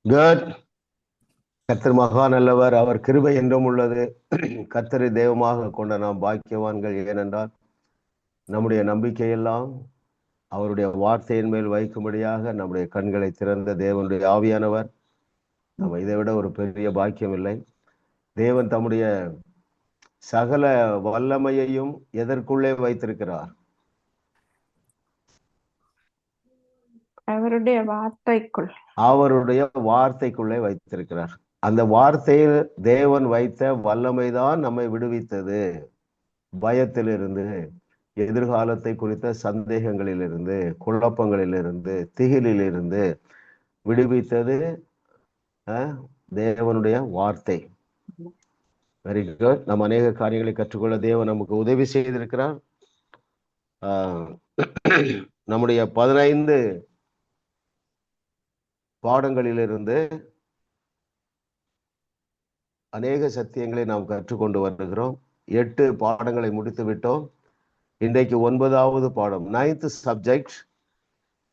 Good. கர்த்தர் மகா நல்லவர், அவர் கிருபை என்றும் உள்ளது. கர்த்தரை தெய்வமாக கொண்ட நாம் பாக்கியவான்கள். ஏனென்றால் நம்முடைய நம்பிக்கையெல்லாம் அவருடைய வார்த்தையின் மேல் வைக்கும்படியாக நம்முடைய கண்களை திறந்த தேவனுடைய ஆவியானவர். நம்ம இதை விட ஒரு பெரிய பாக்கியம் இல்லை. தேவன் தம்முடைய சகல வல்லமையையும் எதற்குள்ளே வைத்திருக்கிறார்? அவருடைய வார்த்தைக்குள்ளே வைத்திருக்கிறார். அந்த வார்த்தையில் தேவன் வைத்த வல்லமைதான் நம்மை விடுவித்தது. பயத்திலிருந்து, எதிர்காலத்தை குறித்த சந்தேகங்களிலிருந்து, குழப்பங்களிலிருந்து, திகிலிலிருந்து விடுவித்தது தேவனுடைய வார்த்தை. Very good. நம்ம அநேக காரியங்களை கற்றுக்கொள்ள தேவன் நமக்கு உதவி செய்திருக்கிறார். நம்முடைய 15 பாடங்களிலிருந்து அநேக சத்தியங்களை நாம் கற்றுக்கொண்டு வருகிறோம். 8 பாடங்களை முடித்து விட்டோம். இன்றைக்கு 9வது பாடம், 9th சப்ஜெக்ட்,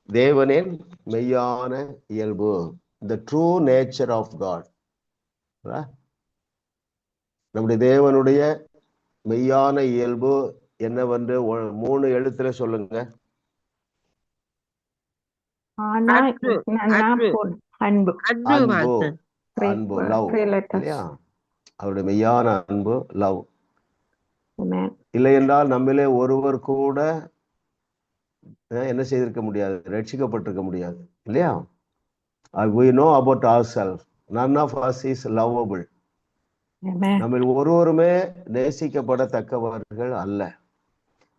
தேவனின் மெய்யான இயல்பு, the true nature of God. நம்முடைய தேவனுடைய மெய்யான இயல்பு என்னவென்று 3 எழுத்துல சொல்லுங்க. அன்பு, லவ். இல்லையா? அவருடைய மெய்யான அன்பு, லவ். இல்லை என்றால் நம்மளே ஒருவர் கூட என்ன செய்திருக்க முடியாது, ரட்சிக்கப்பட்டிருக்க முடியாது. இல்லையா? we know about ourselves, none of us is lovable. நம்ம ஒருவருமே நேசிக்கப்படத்தக்கவர்கள் அல்ல.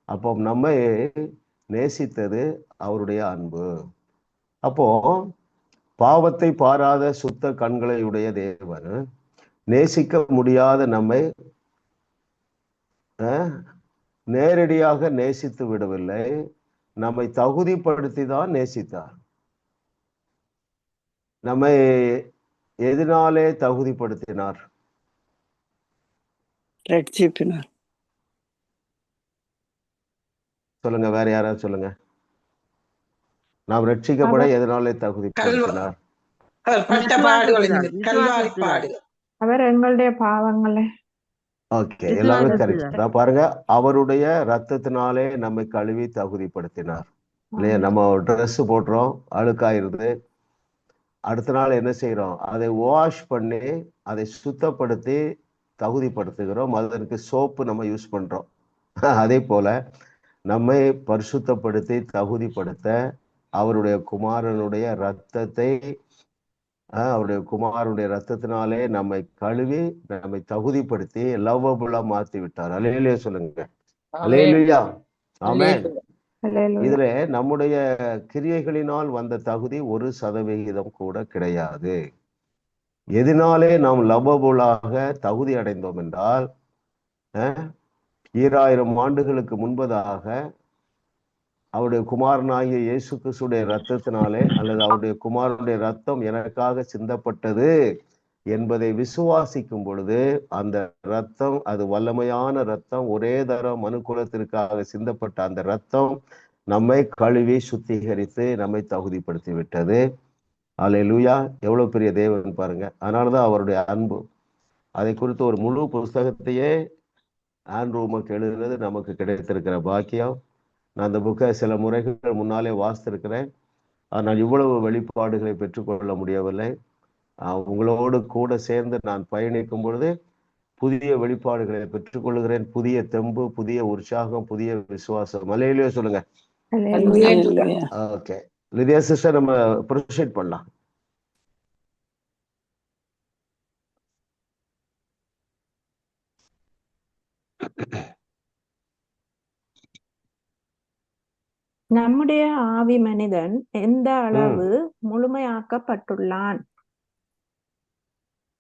அப்போ நம்மை நேசித்தது அவருடைய அன்பு. அப்போ பாவத்தை பாராத சுத்த கண்களையுடைய தேவன் நேசிக்க முடியாத நம்மை நேரடியாக நேசித்து விடவில்லை, நம்மை தகுதிப்படுத்தி தான் நேசித்தார். நம்மை எதனாலே தகுதிப்படுத்தினார்? சொல்லுங்க, வேற யாராவது சொல்லுங்க. நாம் ரட்சிக்கப்பட எதனாலே தகுதிப்படுத்தினார்? அவர் எங்களுடைய பாவங்களை. ஓகே, எல்லாமே கரெக்ட் தான். பாருங்க, அவருடைய ரத்தத்தினாலே நம்மை கழுவி தகுதிப்படுத்தினார். இல்லையா? நம்ம ட்ரெஸ் போடுறோம், அழுக்காயிருது. அடுத்த நாள் என்ன செய்யறோம்? அதை வாஷ் பண்ணி அதை சுத்தப்படுத்தி தகுதிப்படுத்துகிறோம். அதற்கு சோப்பு நம்ம யூஸ் பண்றோம். அதே போல நம்மை பரிசுத்தப்படுத்தி தகுதிப்படுத்த அவருடைய குமாரனுடைய ரத்தத்தை, அவருடைய குமாரனுடைய ரத்தத்தினாலே நம்மை கழுவி நம்மை தகுதிப்படுத்தி லவ்வபுல்லா மாத்தி விட்டார். அல்லேலூயா சொல்லுங்க. அல்லேலூயா. ஆமென். இதுல நம்முடைய கிரியைகளினால் வந்த தகுதி 1% கூட கிடையாது. எதனாலே நாம் லவ்வபுல்லாக தகுதி அடைந்தோம் என்றால், 2000 ஆண்டுகளுக்கு முன்பதாக அவருடைய குமாரனாகிய இயேசு கிறிஸ்துடைய ரத்தத்தினாலே, அல்லது அவருடைய குமாரனுடைய ரத்தம் எனக்காக சிந்தப்பட்டது என்பதை விசுவாசிக்கும் பொழுது, அந்த ரத்தம், அது வல்லமையான ரத்தம், ஒரே தரம் மனுக்குலத்திற்காக சிந்தப்பட்ட அந்த ரத்தம் நம்மை கழுவி சுத்திகரித்து நம்மை தகுதிப்படுத்தி விட்டது. அல்லேலூயா. எவ்வளவு பெரிய தேவன் பாருங்க. அதனாலதான் அவருடைய அன்பு, அதை குறித்து ஒரு முழு புஸ்தகத்தையே ஆண்ட்ரூமுக்கு எழுதுறது நமக்கு கிடைத்திருக்கிற பாக்கியம். நான் அந்த புக்கை சில முறைகள் முன்னாலே வாசித்திருக்கிறேன். ஆனால் இவ்வளவு வெளிப்பாடுகளை பெற்றுக்கொள்ள முடியவில்லை. உங்களோடு கூட சேர்ந்து நான் பயணிக்கும் பொழுது புதிய வெளிப்பாடுகளை பெற்றுக்கொள்கிறேன். புதிய தெம்பு, புதிய உற்சாகம், புதிய விசுவாசம். அல்லேலூயா சொல்லுங்க. ஓகே, லிதியா சிஸ்டர், நம்ம ப்ரொசீட் பண்ணலாம். நம்முடைய ஆவி மனிதன் எந்த அளவு முழுமையாக்கப்பட்டுள்ளான்?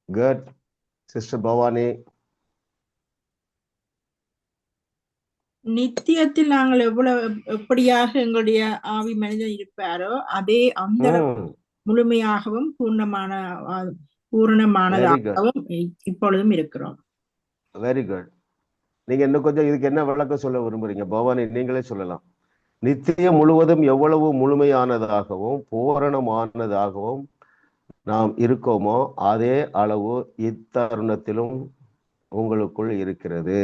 Good sister Bhavani. நித்தியத்தில் நாங்கள் எப்படியாக எங்களுடைய ஆவி மனிதன் இருப்பாரோ அதே அந்த முழுமையாகவும் பூரணமானதாகவும் இப்பொழுதும் இருக்கிறோம். Very good. நீங்க இன்னும் கொஞ்சம் இதுக்கு என்ன விளக்கம் சொல்ல விரும்புறீங்க பவானி? நீங்களே சொல்லலாம். நித்தியம் முழுவதும் எவ்வளவு முழுமையானதாகவும் பூரணமானதாகவும் நாம் இருக்கோமோ அதே அளவு இத்தருணத்திலும் உங்களுக்குள் இருக்கிறது.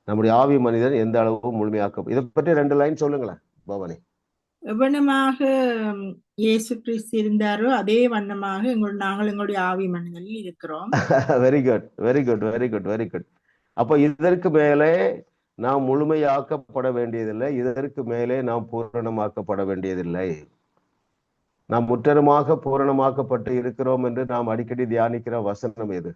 நம்முடைய ஆவி மனிதன் எந்த அளவு முழுமையாக்க, இதை பற்றி 2 லைன் சொல்லுங்களேன் பவானி. எவ்வளமாக இயேசு கிறிஸ்து இருந்தாரோ அதே வண்ணமாக நாங்கள் எங்களுடைய ஆவி மனிதனில் இருக்கிறோம். Very good, very good, very good, very good. அப்ப இதற்கு மேலே நாம் முழுமையாக்கப்பட வேண்டியதில்லை, இதற்கு மேலே நாம் பூரணமாக்கப்பட வேண்டியதில்லை. நாம் முற்றமாக பூரணமாக்கப்பட்டு இருக்கிறோம் என்று நாம் அடிக்கடி தியானிக்கிற வசனம் எது?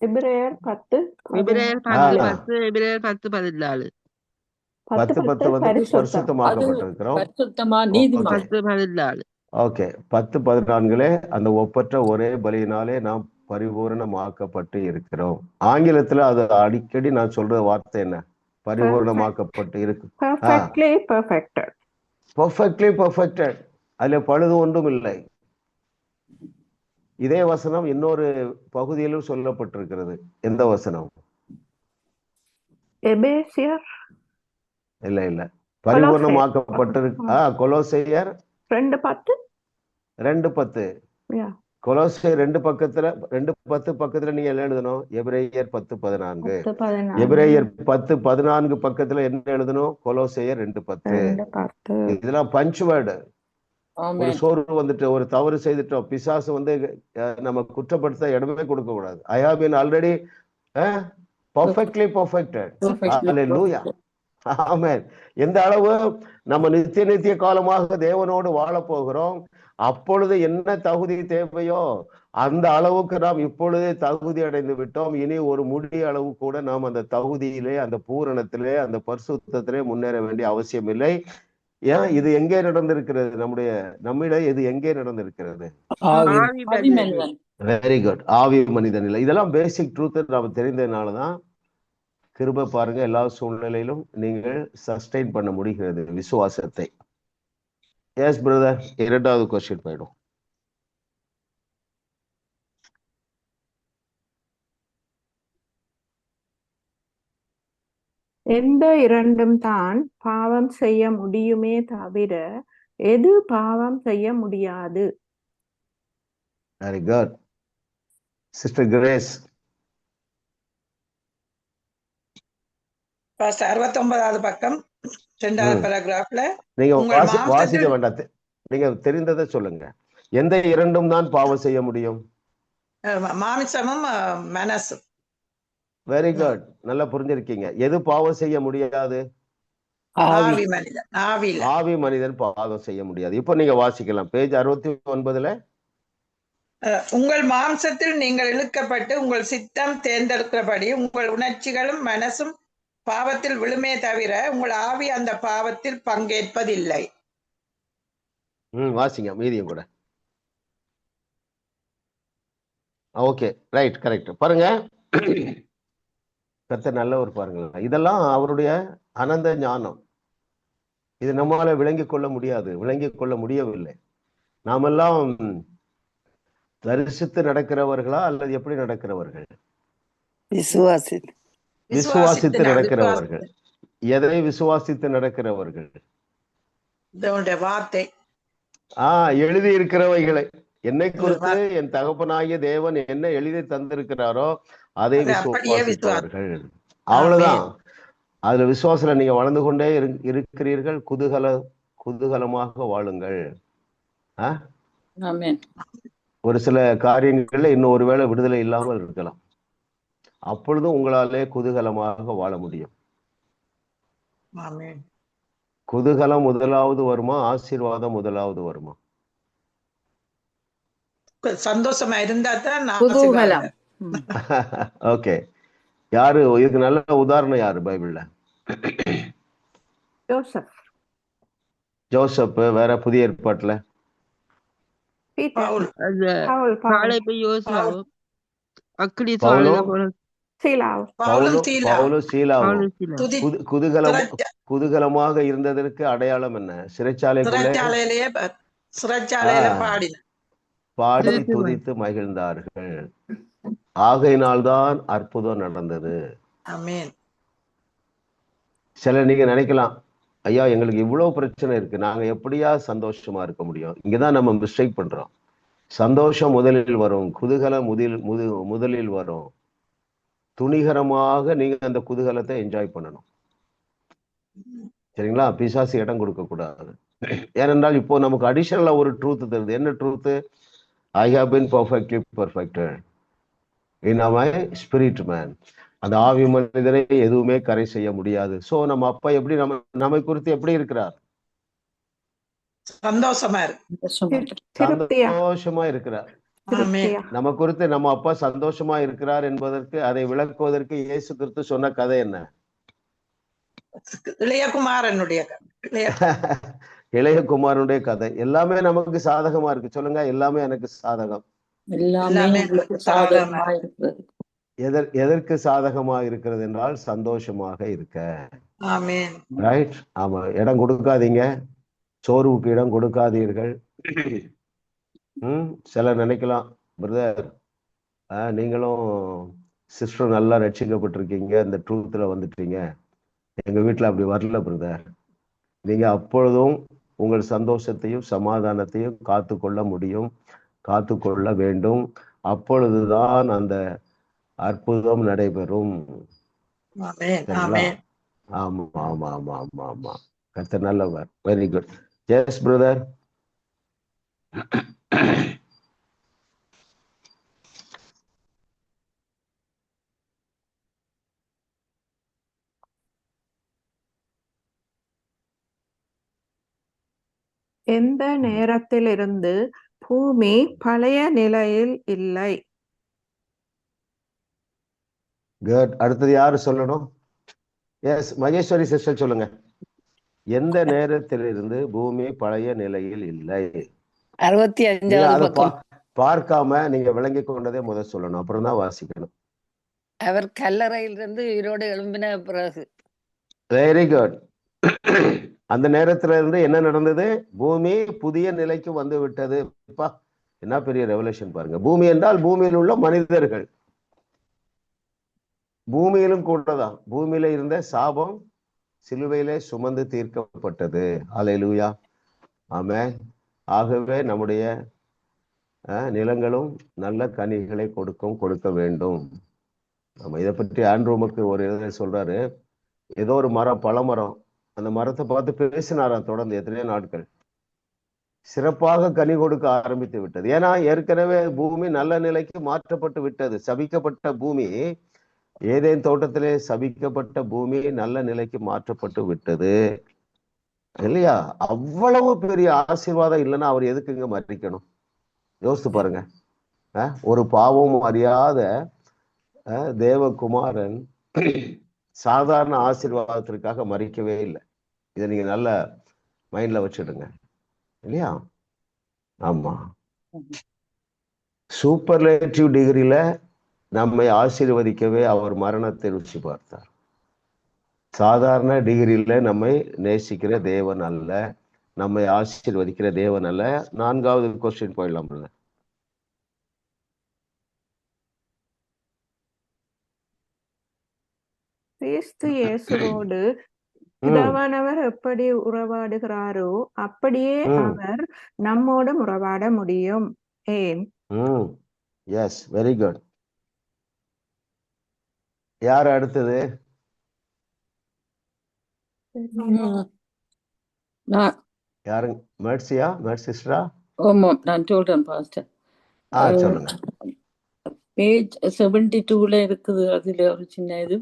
எபிரேயர் 10 எபிரேயர் 10:10, எபிரேயர் 10:14. 10:10 வந்து பரிசுத்தமாக்கப்பட்டிருக்கிறோம். 10:14. ஓகே, 10:14 அந்த ஒப்பற்ற ஒரே பலியினாலே நாம் பரிபூரணமாக்கப்பட்டு இருக்கிறோம். ஆங்கிலத்துல அது அடிக்கடி நான் சொல்ற வார்த்தை என்ன? பரிபூரணமாக்கப்பட்டு இருக்கு. perfectly perfected. Perfectly perfected. அதுல பழுது ஒன்றும் இல்லை. இதே வசனம் இன்னொரு பகுதியிலும் சொல்லப்பட்டிருக்கிறது. எந்த வசனம்? எபேசியர் இல்ல இல்ல, பரிபூர்ணமாக்கப்பட்டிருக்கு. கொலோசையர் 2:10. கொலோசையர் 2:10 பக்கத்துல நீங்க என்ன எழுதணும்? எபிரேயர் 10:14. எபிரேயர் 10:14 பக்கத்துல என்ன எழுதணும்? கொலோசையர் 2:10. இதெல்லாம் பஞ்ச் வேர்டு. ஒரு சோர்வு வந்துட்டு, ஒரு தவறு செய்துட்டோம், பிசாசு வந்து நம்ம குற்றப்படுத்த இடமே கொடுக்க கூடாது. I have been already perfectly perfected. Hallelujah. ஆமென். எந்த அளவு நம்ம நித்திய காலமாக தேவனோடு வாழ போகிறோம், அப்பொழுது என்ன தகுதி தேவையோ அந்த அளவுக்கு நாம் இப்பொழுதே தகுதி அடைந்து விட்டோம். இனி ஒரு முடி அளவு கூட நாம் அந்த தகுதியிலே, அந்த பூரணத்திலே, அந்த பரிசுத்தத்திலே முன்னேற வேண்டிய அவசியம் இல்லை. ஏன் இது எங்கே நடந்திருக்கிறது? நம்மிடம் இது எங்கே நடந்திருக்கிறது? வெரி குட், ஆவி மனிதன் இல்லை. இதெல்லாம் பேசிக் ட்ரூத் நாம் தெரிந்ததுனாலதான் கிருபை பாருங்க, எல்லா சூழ்நிலையிலும் நீங்கள் சஸ்டெயின் பண்ண முடிகிறது விசுவாசத்தை. எஸ் பிரதர், 2வது கொஸ்டின் போயிடும். எந்த இரண்டும் தான் பாவம் செய்ய முடியுமே தவிர எது பாவம் செய்ய முடியாது? Very good sister Grace. 69வது பக்கம் 2வது பேராகிராஃப்ல நீங்க வாசிக்க வேண்டாம், நீங்க தெரிந்ததை சொல்லுங்க. எந்த இரண்டும் தான் பாவம் செய்ய முடியும்? மாமிசமும் மனசும். வெரி குட், நல்லா புரிஞ்சிருக்கீங்க. எது பாவம் செய்ய முடியாது? ஆவி மனிதன் பாவம் செய்ய முடியாது. இப்போ நீங்க வாசிக்கலாம் பேஜ் 69. உங்கள் மாம்சத்தில் நீங்கள் இழுக்கப்பட்டு உங்கள் சித்தம் தேர்ந்தெடுக்கிறபடி உங்கள் உணர்ச்சிகளும் மனசும் பாவத்தில் விழுமே தவிர உங்கள் ஆவி அந்த பாவத்தில் பங்கேற்பதில்லை. வாசிங்க மீதியும் கூட. Okay, right, correct. பாருங்க, கர்த்தர் நல்லவர் பாருங்க. இதெல்லாம் அவருடைய அனந்த ஞானம். இது நம்மால விளங்கிக் கொள்ள முடியாது, விளங்கிக் கொள்ள முடியவில்லை. நாமெல்லாம் தரிசித்து நடக்கிறவர்களா அல்லது எப்படி நடக்கிறவர்கள்? விசுவாசித்து நடக்கிறவர்கள். எதை விசுவாசித்து நடக்கிறவர்கள்? வார்த்தை. எழுதி இருக்கிறவைகளை, என்னை குறித்து என் தகப்பனாகிய தேவன் என்ன எழுதி தந்திருக்கிறாரோ அதை விசுவாசித்தவர்கள். அவ்வளவுதான். அதுல விசுவாசத்துல நீங்க வளர்ந்து கொண்டே இருக்கிறீர்கள். குதூகலமாக வாழுங்கள். ஒரு சில காரியங்கள்ல இன்னும் ஒருவேளை விடுதலை இல்லாமல் இருக்கலாம். அப்பொழுதும் உங்களாலே குதூகலமாக வாழ முடியும். குதூகலம் முதலாவது வருமா, ஆசீர்வாதம் முதலாவது வருமா? சந்தோஷமா இருந்தா தான். ஓகே, யாரு இதுக்கு நல்ல உதாரணம்? யாரு பைபிள்ல? ஜோசப். வேற புதிய ஏற்பாட்டுல குதூகலமாக இருந்ததற்கு அடையாளம் என்ன? சிறைச்சாலையிலே பாடி துதித்து மகிழ்ந்தார்கள். ஆகையினால்தான் அற்புதம் நடந்தது. சில நீங்க நினைக்கலாம், ஐயா எங்களுக்கு இவ்வளவு பிரச்சனை இருக்கு, நாங்க எப்படியா சந்தோஷமா இருக்க முடியும்? இங்கதான் நம்ம மிஸ்டேக் பண்றோம். சந்தோஷம் முதலில் வரும், குதூகலம் முதலில் வரும். துணிகரமாக நீங்க அந்த குதூகலத்தை என்ஜாய் பண்ணணும், சரிங்களா? பிசாசு இடம் கொடுக்க கூடாது. ஏனென்றால் இப்போ நமக்கு அடிஷனலா ஒரு ட்ரூத் தருது. என்ன truth? I have been perfectly perfected in my spirit man. அந்த ஆவி மனிதரை எதுவுமே கரை செய்ய முடியாது. சோ நம்ம அப்பா எப்படி நம்மை குறித்து எப்படி இருக்கிறார்? சந்தோஷமா இருக்கு. சந்தோஷமா இருக்கிறார். நம்ம குறித்து நம்ம அப்பா சந்தோஷமா இருக்கிறார் என்பதற்கு, அதை விளக்குவதற்கு இயேசு கிறிஸ்து சொன்ன கதை என்ன? இளையகுமாரனுடைய இளையகுமாரனுடைய கதை. எல்லாமே நமக்கு சாதகமா இருக்கு. சொல்லுங்க, எல்லாமே எனக்கு சாதகம். எதற்கு சாதகமா இருக்கிறது என்றால் சந்தோஷமாக இருக்க. ரைட்? ஆமா, இடம் கொடுக்காதீங்க, சோர்வுக்கு இடம் கொடுக்காதீர்கள். சிலர் நினைக்கலாம், பிரதர் நீங்களும் சிஸ்டர் நல்லா ரட்சிக்கப்பட்டிருக்கீங்க, இந்த ட்ரூத்ல வந்துட்டீங்க, எங்க வீட்டுல அப்படி வரல பிரதர். நீங்க அப்பொழுதும் உங்கள் சந்தோஷத்தையும் சமாதானத்தையும் காத்து கொள்ள முடியும், காத்து கொள்ள வேண்டும். அப்பொழுதுதான் அந்த அற்புதம் நடைபெறும். ஆமா ஆமா ஆமா ஆமா ஆமா, கர்த்தர் நல்லவர். Very good. Yes brother. எந்த நேரத்திலிருந்து பூமி பழைய நிலையில் இல்லை? குட். அடுத்தது யாரு சொல்லணும்? எஸ், மகேஸ்வரி சிஸ்டர் சொல்லுங்க. எந்த நேரத்திலிருந்து பூமி பழைய நிலையில் இல்லை? 65வது பக்கம். பார்க்காம நீங்க விளங்கி கொண்டதே முதல் சொல்லணும், அப்புறம் தான் வாசிக்கணும். அவர் கல்லறையிலிருந்து உயிரோடு எழும்பின பிறகு. Very good. அந்த நேரத்துல இருந்து என்ன நடந்தது? பூமி புதிய நிலைக்கு வந்து விட்டது. என்ன பெரிய ரெவலேஷன் பாருங்க. பூமி என்றால் பூமியில் உள்ள மனிதர்கள். பூமியிலும் கூடதான். பூமியில இருந்த சாபம் சிலுவையிலே சுமந்து தீர்க்கப்பட்டது. அல்லேலூயா, ஆமென். ஆகவே நம்முடைய நிலங்களும் நல்ல கனிகளை கொடுக்க வேண்டும். நம்ம இதை பற்றி ஆண்ட்ரூமுக்கு ஒரு இதை சொல்றாரு. ஏதோ ஒரு மரம், பழமரம், அந்த மரத்தை பார்த்து பேசினாராம் தொடர்ந்து எத்தனையோ நாட்கள். சிறப்பாக கனி கொடுக்க ஆரம்பித்து விட்டது. ஏன்னா ஏற்கனவே பூமி நல்ல நிலைக்கு மாற்றப்பட்டு விட்டது. சபிக்கப்பட்ட பூமி, ஏதேன் தோட்டத்திலே சபிக்கப்பட்ட பூமி நல்ல நிலைக்கு மாற்றப்பட்டு விட்டது இல்லையா? அவ்வளவு பெரிய ஆசீர்வாதம் இல்லைன்னா அவர் எதுக்குங்க மறிக்கணும்? யோசித்து பாருங்க. ஒரு பாவம் அறியாத தேவகுமாரன் சாதாரண ஆசீர்வாதத்திற்காக மறிக்கவே இல்லை. இதை நீங்க நல்ல மைண்ட்ல வச்சுடுங்க இல்லையா? ஆமா, சூப்பர்லேட்டிவ் டிகிரியில நம்மை ஆசீர்வதிக்கவே அவர் மரணத்தை ருச்சி பார்த்தார். சாதாரண டிகிரியில நம்மை நேசிக்கிற தேவன் அல்ல, நம்மை ஆசீர்வதிக்கிற தேவன் அல்ல. 4வது கொஸ்டின் போயிடலாம். கிறிஸ்து இயேசுவோடு பிதாவானவர் எப்படி உறவாடுகிறாரோ அப்படியே அவர் நம்மோடு உறவாட முடியும். ஏன்? Yes, very good. யார் அடுத்தது? யாருங்க? மெர்சியா, மெர்சிஸ்டரா? ஆமா, நான் சொல்றேன் பாஸ்டர். சொல்லுங்க. பேஜ் 72ல இருக்குது. அதுல ஒரு சின்ன இது,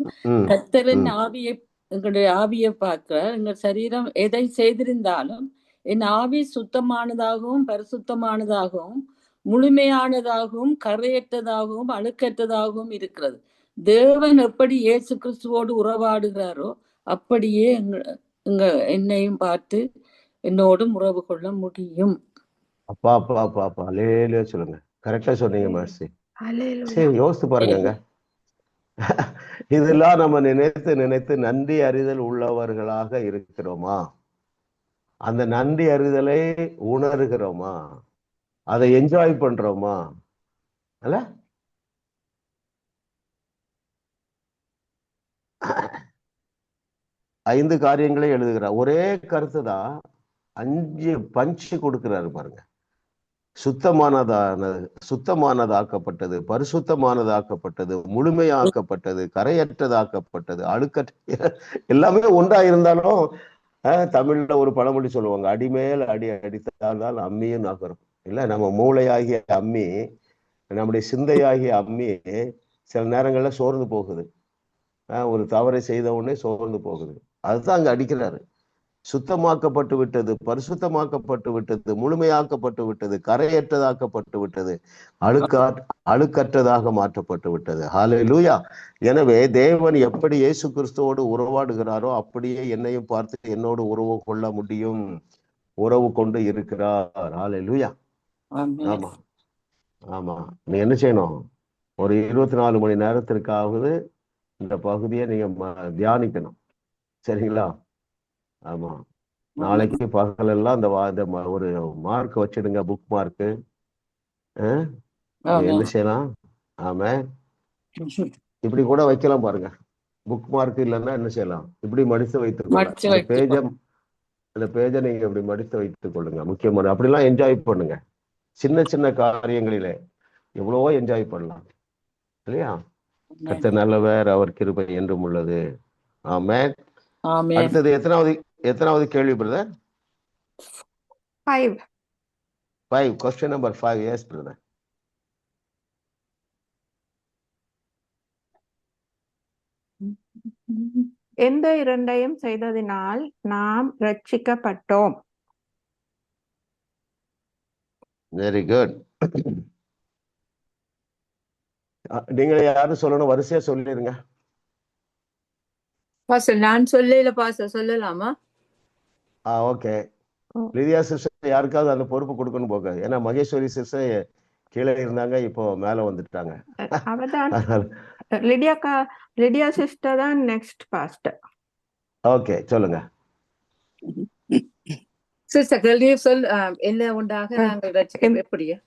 கர்த்தரின் ஆவியை, எங்களுடைய ஆவியை பார்க்க எங்கள் சரீரம் எதை செய்திருந்தாலும் என் ஆவி சுத்தமானதாகவும் பரிசுத்தமானதாகவும் முழுமையானதாகவும் கரையற்றதாகவும் அழுக்கற்றதாகவும் இருக்கிறது. தேவன் எப்படி இயேசு கிறிஸ்துவோடு உறவாடுகிறாரோ அப்படியே என்னையும் பார்த்து என்னோடும் உறவு கொள்ள முடியும். அப்பா அப்பா அப்பா அப்பா, அல்லேலூயா சொல்லுங்க. கரெக்டா சொன்னீங்க மாஸ்டர். சரி, யோசித்து பாருங்க. இதெல்லாம் நம்ம நினைத்து நினைத்து நன்றி அறிதல் உள்ளவர்களாக இருக்கிறோமா? அந்த நன்றி அறிதலை உணர்கிறோமா? அதை என்ஜாய் பண்றோமா? அல்ல, 5 காரியங்களே எழுதுகிறார். ஒரே கருத்து தான் 5 பஞ்சு கொடுக்கிறாரு பாருங்க. சுத்தமானதாக்கப்பட்டது, பரிசுத்தமானதாக்கப்பட்டது, முழுமையாக்கப்பட்டது, கரையற்றதாக்கப்பட்டது, அழுக்கற்ற எல்லாமே ஒன்றா இருந்தாலும் தமிழ்ல ஒரு பழமொழி சொல்லுவாங்க, அடிமேல் அடி அடித்தால்தான் அம்மியும் நகரும். இல்ல, நம்ம மூளையாகிய அம்மி, நம்முடைய சிந்தையாகிய அம்மி சில நேரங்கள்ல சோர்ந்து போகுது. ஒரு தவறை செய்த உடனே சோர்ந்து போகுது. அதுதான் அங்க அடிக்கிறாரு. சுத்தமாக்கப்பட்டு விட்டது, பரிசுத்தமாக்கப்பட்டு விட்டது, முழுமையாக்கப்பட்டு விட்டது, கரையற்றதாக்கப்பட்டு விட்டது, அழுக்கற்றதாக மாற்றப்பட்டு விட்டது. ஹல்லேலூயா. எனவே தேவன் எப்படி இயேசு கிறிஸ்துவோடு உறவாடுகிறாரோ அப்படியே என்னையும் பார்த்து என்னோடு உறவு கொள்ள முடியும். உறவு கொண்டு இருக்கிறார். ஹல்லேலூயா. ஆமா ஆமா. நீ என்ன செய்யணும்? ஒரு 24 மணி நேரத்திற்காவது இந்த பகுதியை நீங்க தியானிக்கணும். சரிங்களா? ஆமா. நாளைக்கு பகலெல்லாம் ஒரு மார்க் வச்சிடுங்க, புக் மார்க்கு. என்ன செய்யலாம்? ஆமா, இப்படி கூட வைக்கலாம் பாருங்க. புக் மார்க் இல்லைன்னா என்ன செய்யலாம்? இப்படி மடித்து வைத்துக் கொள்ளலாம். இந்த பேஜை நீங்க இப்படி மடித்து வைத்துக் கொள்ளுங்க. முக்கியமான அப்படிலாம் என்ஜாய் பண்ணுங்க. சின்ன சின்ன காரியங்களிலே எவ்வளவோ என்ஜாய் பண்ணலாம் இல்லையா? கர்த்தர் நல்லவர், அவர் கிருபை என்றும் உள்ளது. ஆமென். அடுத்தது எத்தனாவது கேள்வி brother? 5. Question number 5. Yes brother. எந்த இரண்டையும் செய்ததினால் நாம் ரட்சிக்கப்பட்டோம்? Very good. நீங்க யாரும் சொல்லணும்? வரிசையா சொல்லிருங்க. பாஸ்டர் நான் சொல்லல பாஸ்டர், சொல்லலாமா? ஓகே. லிதியா சிஸ்டர் யாருக்காவது அந்த பொறுப்பு கொடுக்கணும் போக. ஏன்னா மகேஸ்வரி சிஸ்டர் கீழே இருந்தாங்க, இப்போ மேல வந்துட்டாங்க. லிடியா சிஸ்டர் தான் நெக்ஸ்ட் பாஸ்டர். ஓகே, சொல்லுங்க சிஸ்டர். கேள்வி சொல். என்ன உண்டாக நாங்கள் ரட்சிக்க எப்படியா?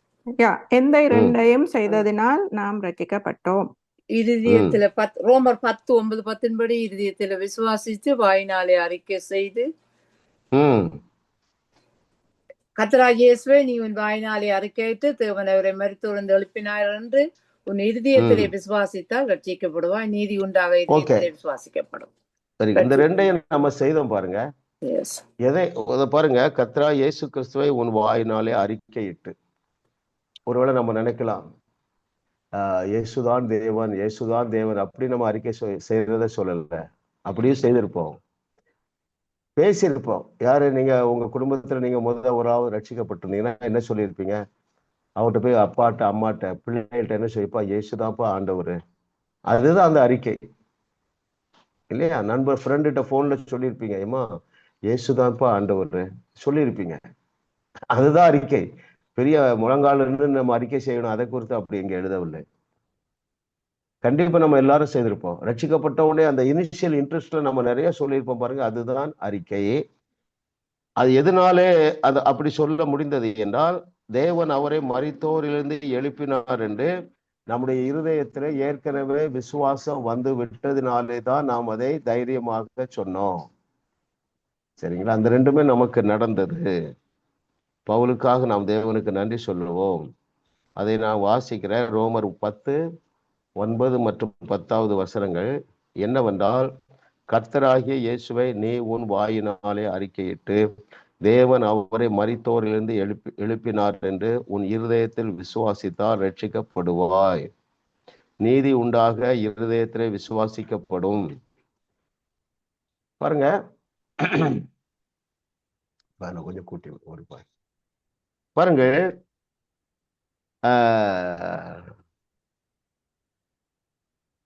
எந்த இரண்டையும் செய்ததினால் நாம் ரட்சிக்கப்பட்டோம். இருதயத்துல ரோமர் 10:9, 10 படி இருதயத்துல விசுவாசித்து வாயினாலே அறிக்கை செய்து கர்த்தராகிய இயேசுவை நீ உன் வாயினாலே அறிக்கையிட்டு தேவன் அவரை மரித்தோரிலிருந்து எழுப்பினார் என்று உன் இருதயத்திலே விசுவாசித்தால் ரட்சிக்கப்படுவாய். நீதி உண்டாக இருதயத்திலே விசுவாசிக்கப்படும். இந்த ரெண்டையும் நம்ம செய்தோம் பாருங்க. எதை பாருங்க, கர்த்தராகிய இயேசு கிறிஸ்துவை உன் வாயினாலே அறிக்கையிட்டு. ஒருவேளை நம்ம நினைக்கலாம், இயேசுதான் தேவன், இயேசுதான் தேவன் அப்படி நம்ம அறிக்கை செய்யறத சொல்லல. அப்படியும் செய்திருப்போம், பேசியிருப்போம். யாரு நீங்க உங்க குடும்பத்துல நீங்க ஒரு ஆள் ரட்சிக்கப்பட்டிருந்தீங்கன்னா என்ன சொல்லியிருப்பீங்க? அவர்கிட்ட போய் அப்பாட்ட, அம்மாட்ட, பிள்ளைகள்ட்ட என்ன சொல்லிப்பா? இயேசுதான்ப்பா ஆண்டவர். அதுதான் அந்த அறிக்கை இல்லையா? நண்பர் ஃப்ரெண்டுகிட்ட போன்ல சொல்லியிருப்பீங்க, ஏமா இயேசுதான்ப்பா ஆண்டவர் சொல்லியிருப்பீங்க. அதுதான் அறிக்கை. பெரிய முழங்கால இருந்து நம்ம அறிக்கை செய்யணும், அதை குறித்து அப்படி இங்க எழுதவில்லை. கண்டிப்பா நம்ம எல்லாரும் செய்திருப்போம். ரட்சிக்கப்பட்ட உடனே அந்த இனிஷியல் இன்ட்ரெஸ்ட்ல நம்ம நிறைய சொல்லியிருப்போம் பாருங்க. அதுதான் அறிக்கை. அது எதனாலே அது அப்படி சொல்ல முடிந்தது என்றால், தேவன் அவரை மரித்தோரிலிருந்து எழுப்பினார் என்று நம்முடைய இருதயத்திலே ஏற்கனவே விசுவாசம் வந்து விட்டதினாலே தான் நாம் அதை தைரியமாக சொன்னோம். சரிங்களா? அந்த ரெண்டுமே நமக்கு நடந்தது. பவுலுக்காக நாம் தேவனுக்கு நன்றி சொல்லுவோம். அதை நான் வாசிக்கிறேன். ரோமர் 10:9 மற்றும் 10வது வசனங்கள் என்னவென்றால், கர்த்தராகிய இயேசுவை நீ உன் வாயினாலே அறிக்கையிட்டு தேவன் அவரை மரித்தோரிலிருந்து எழுப்பினார் என்று உன் இருதயத்தில் விசுவாசித்தால் ரட்சிக்கப்படுவாய். நீதி உண்டாக இருதயத்திலே விசுவாசிக்கப்படும். பாருங்க, கொஞ்சம் கூட்டி ஒரு பாருங்க.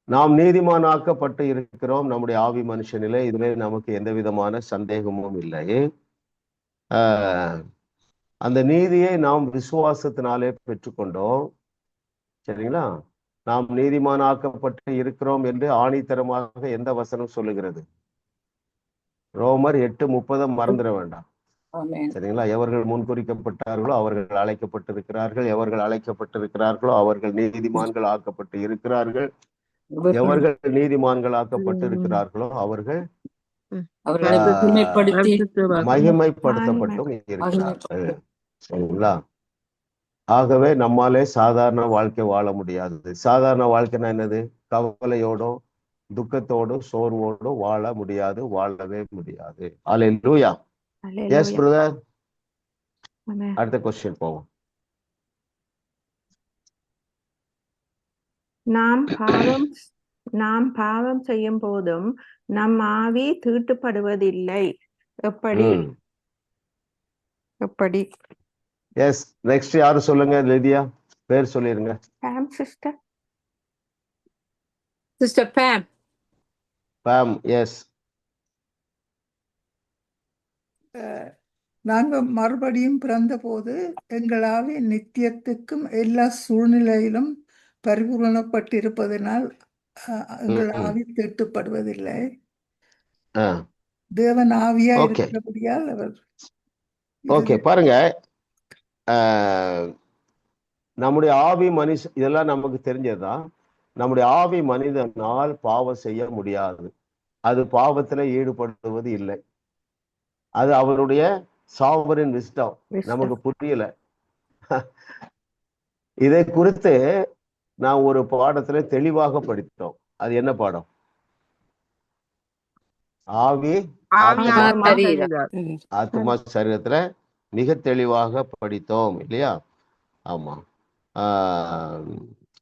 நாம் நீதிமானாக்கப்பட்டு இருக்கிறோம் நம்முடைய ஆவி மனுஷனிலே. இதுல நமக்கு எந்த விதமான சந்தேகமும் இல்லை. அந்த நீதியை நாம் விசுவாசத்தினாலே பெற்றுக்கொண்டோம். சரிங்களா? நாம் நீதிமானாக்கப்பட்டு இருக்கிறோம் என்று ஆணித்தரமாக எந்த வசனம் சொல்லுகிறது? ரோமர் 8:30 மறந்துட வேண்டாம். சரிங்களா? எவர்கள் முன்குறிக்கப்பட்டார்களோ அவர்கள் அழைக்கப்பட்டிருக்கிறார்கள், எவர்கள் அழைக்கப்பட்டிருக்கிறார்களோ அவர்கள் நீதிமான்கள் ஆக்கப்பட்டு இருக்கிறார்கள், எவர்கள் நீதிமான்கள் ஆக்கப்பட்டு இருக்கிறார்களோ அவர்கள் அவர்களை ஆஹ், மகிமைப்படுத்தி மகிமைப்படுத்தப்பட்டும் இருக்கிறார்கள். சரிங்களா? ஆகவே நம்மாலே சாதாரண வாழ்க்கை வாழ முடியாது. சாதாரண வாழ்க்கைன்னா என்னது? கவலையோடும் துக்கத்தோடும் சோர்வோடும் வாழ முடியாது, வாழவே முடியாது. அல்லேலூயா. Yes brother. அடுத்த கொஸ்டின் போவோம். நாம் பாவம் செய்யும் போதும் நம் ஆவி தீட்டுப்படுவதில்லை. எப்படி? எஸ், நெக்ஸ்ட் யாரு சொல்லுங்க? லிதியா, பேர் சொல்லிருங்க. Sister Pam. எஸ். நாங்க மறுபடியும் பிறந்த போது எங்கள் ஆவி நித்தியத்துக்கும் எல்லா சூழ்நிலையிலும் பரிபூரணப்பட்டிருப்பதனால் எங்கள் ஆவி தீட்டுப்படுவதில்லை. தேவன் ஆவியா இருக்கிறபடியால் அவர். ஓகே, பாருங்க, நம்முடைய ஆவி இதெல்லாம் நமக்கு தெரிஞ்சதுதான். நம்முடைய ஆவி மனிதனால் பாவம் செய்ய முடியாது. அது பாவத்துல ஈடுபடுவது இல்லை. அது அவருடைய சாவரின் விஸ்டம். நமக்கு புரியல. இதை குறித்து நான் ஒரு பாடத்துல தெளிவாக படித்தோம். அது என்ன பாடம்? ஆவி ஆத்மா சரீரத்துல மிக தெளிவாக படித்தோம் இல்லையா? ஆமா.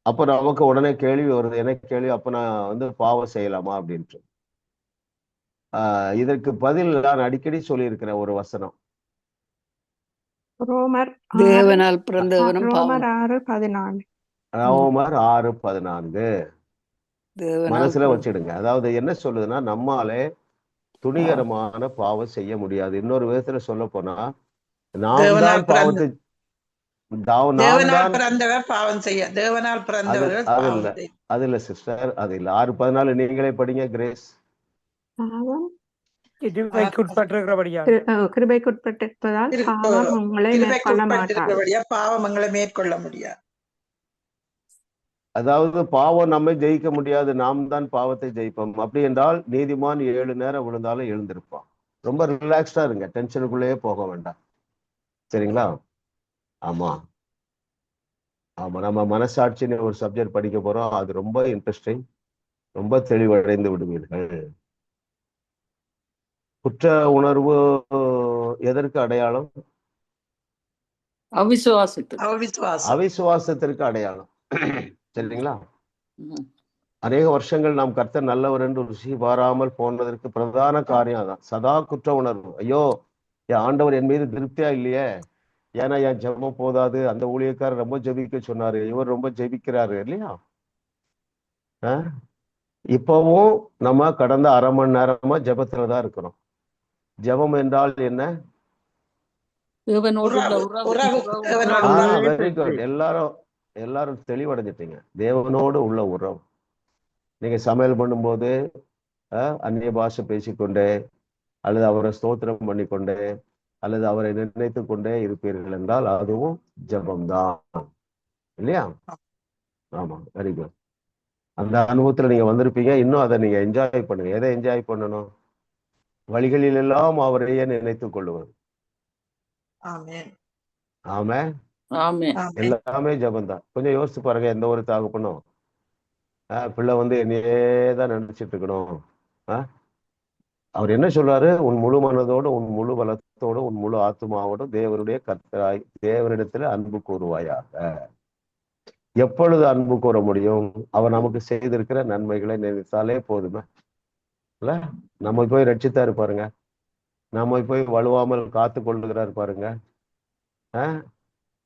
அப்ப நமக்கு உடனே கேள்வி வருது. என்ன கேள்வி? அப்ப நான் பாவம் செய்யலாமா அப்படின்ட்டு. இதற்கு பதில் நான் அடிக்கடி சொல்லியிருக்கிறேன் ஒரு வசனம். தேவனால் பிறந்தவனும் ரோமர் 6:14. ரோமர் 6:14 மனசுல வச்சிடுங்க. அதாவது என்ன சொல்லுதுன்னா, நம்மாலே துணிகரமான பாவம் செய்ய முடியாது. இன்னொரு விதத்துல சொல்ல போனா, நாம் தான் பாவத்தை அது இல்ல சிஸ்டர், அது இல்ல. 6:14 நீங்களே படிங்க கிரேஸ். கிருபைக்குட்பட்டிருப்பதால் பாவம் உங்களை மேற்கொள்ள முடியாது. அதாவது பாவம் நம்மை ஜெயிக்க முடியாது, நாம் தான் பாவத்தை ஜெயிப்போம். அப்படி என்றால் நீதிமான் 7 நேரம் விழுந்தாலும் எழுந்திருப்பான். ரொம்ப ரிலாக்ஸ்டா இருங்க, டென்ஷனுக்குள்ளேயே போக வேண்டாம். சரிங்களா? ஆமா ஆமா, நம்ம மனசாட்சின்னு ஒரு சப்ஜெக்ட் படிக்க போறோம். அது ரொம்ப இன்ட்ரெஸ்டிங். ரொம்ப தெளிவடைந்து விடுவீர்கள். குற்ற உணர்வு எதற்கு அடையாளம்? அவிசுவாசத்திற்கு அடையாளம். சரிங்களா? அநேக வருஷங்கள் நாம் கர்த்தர் நல்லவர் என்று ருசி பாராமல் போனதற்கு பிரதான காரியம் அதான். சதா குற்ற உணர்வு. ஐயோ, என் ஆண்டவர் என் மீது திருப்தியா இல்லையே, ஏன்னா என் ஜெபம் போதாது, அந்த ஊழியக்காரர் ரொம்ப ஜெபிக்க சொன்னாரு, இவர் ரொம்ப ஜெபிக்கிறாரு இல்லையா? இப்பவும் நம்ம கடந்த 1/2 மணி நேரமா ஜெபத்துலதான் இருக்கிறோம். ஜெபம் என்றால் என்ன? Very good. எல்லாரும் தெளிவடைஞ்சிட்டீங்க. தேவனோடு உள்ள உறவு. நீங்க சமையல் பண்ணும்போது அந்நிய பாஷை பேசிக்கொண்டே, அல்லது அவரை ஸ்தோத்திரம் பண்ணிக்கொண்டே, அல்லது அவரை நினைத்து கொண்டே இருப்பீர்கள் என்றால் அதுவும் ஜெபம்தான் இல்லையா? ஆமா, வெரி குட். அந்த அனுபவத்துல நீங்க வந்திருப்பீங்க. இன்னும் அதை நீங்க என்ஜாய் பண்ணுங்க. எதை என்ஜாய் பண்ணணும்? வழிகளில் எல்லாம் அவரையே நினைத்துக் கொள்ளுவது. ஆமே, எல்லாமே ஜபந்தான். கொஞ்சம் யோசிச்சு பாருங்க. எந்த ஒரு தகப்பனும் பிள்ளை என்னையே தான் நினைச்சிட்டு இருக்கணும். அவர் என்ன சொல்றாரு? உன் முழு மனதோடு, உன் முழு பலத்தோடு, உன் முழு ஆத்மாவோடு தேவனுடைய கர்த்தராய் தேவனிடத்துல அன்பு கூறுவாயாக. எப்பொழுது அன்பு கூற முடியும்? அவர் நமக்கு செய்திருக்கிற நன்மைகளை நினைத்தாலே போதுமே இல்ல? நம்ம போய் ரட்சித்தாரு பாருங்க, நம்ம போய் வலுவாமல் காத்து கொள்ளுகிறாரு பாருங்க.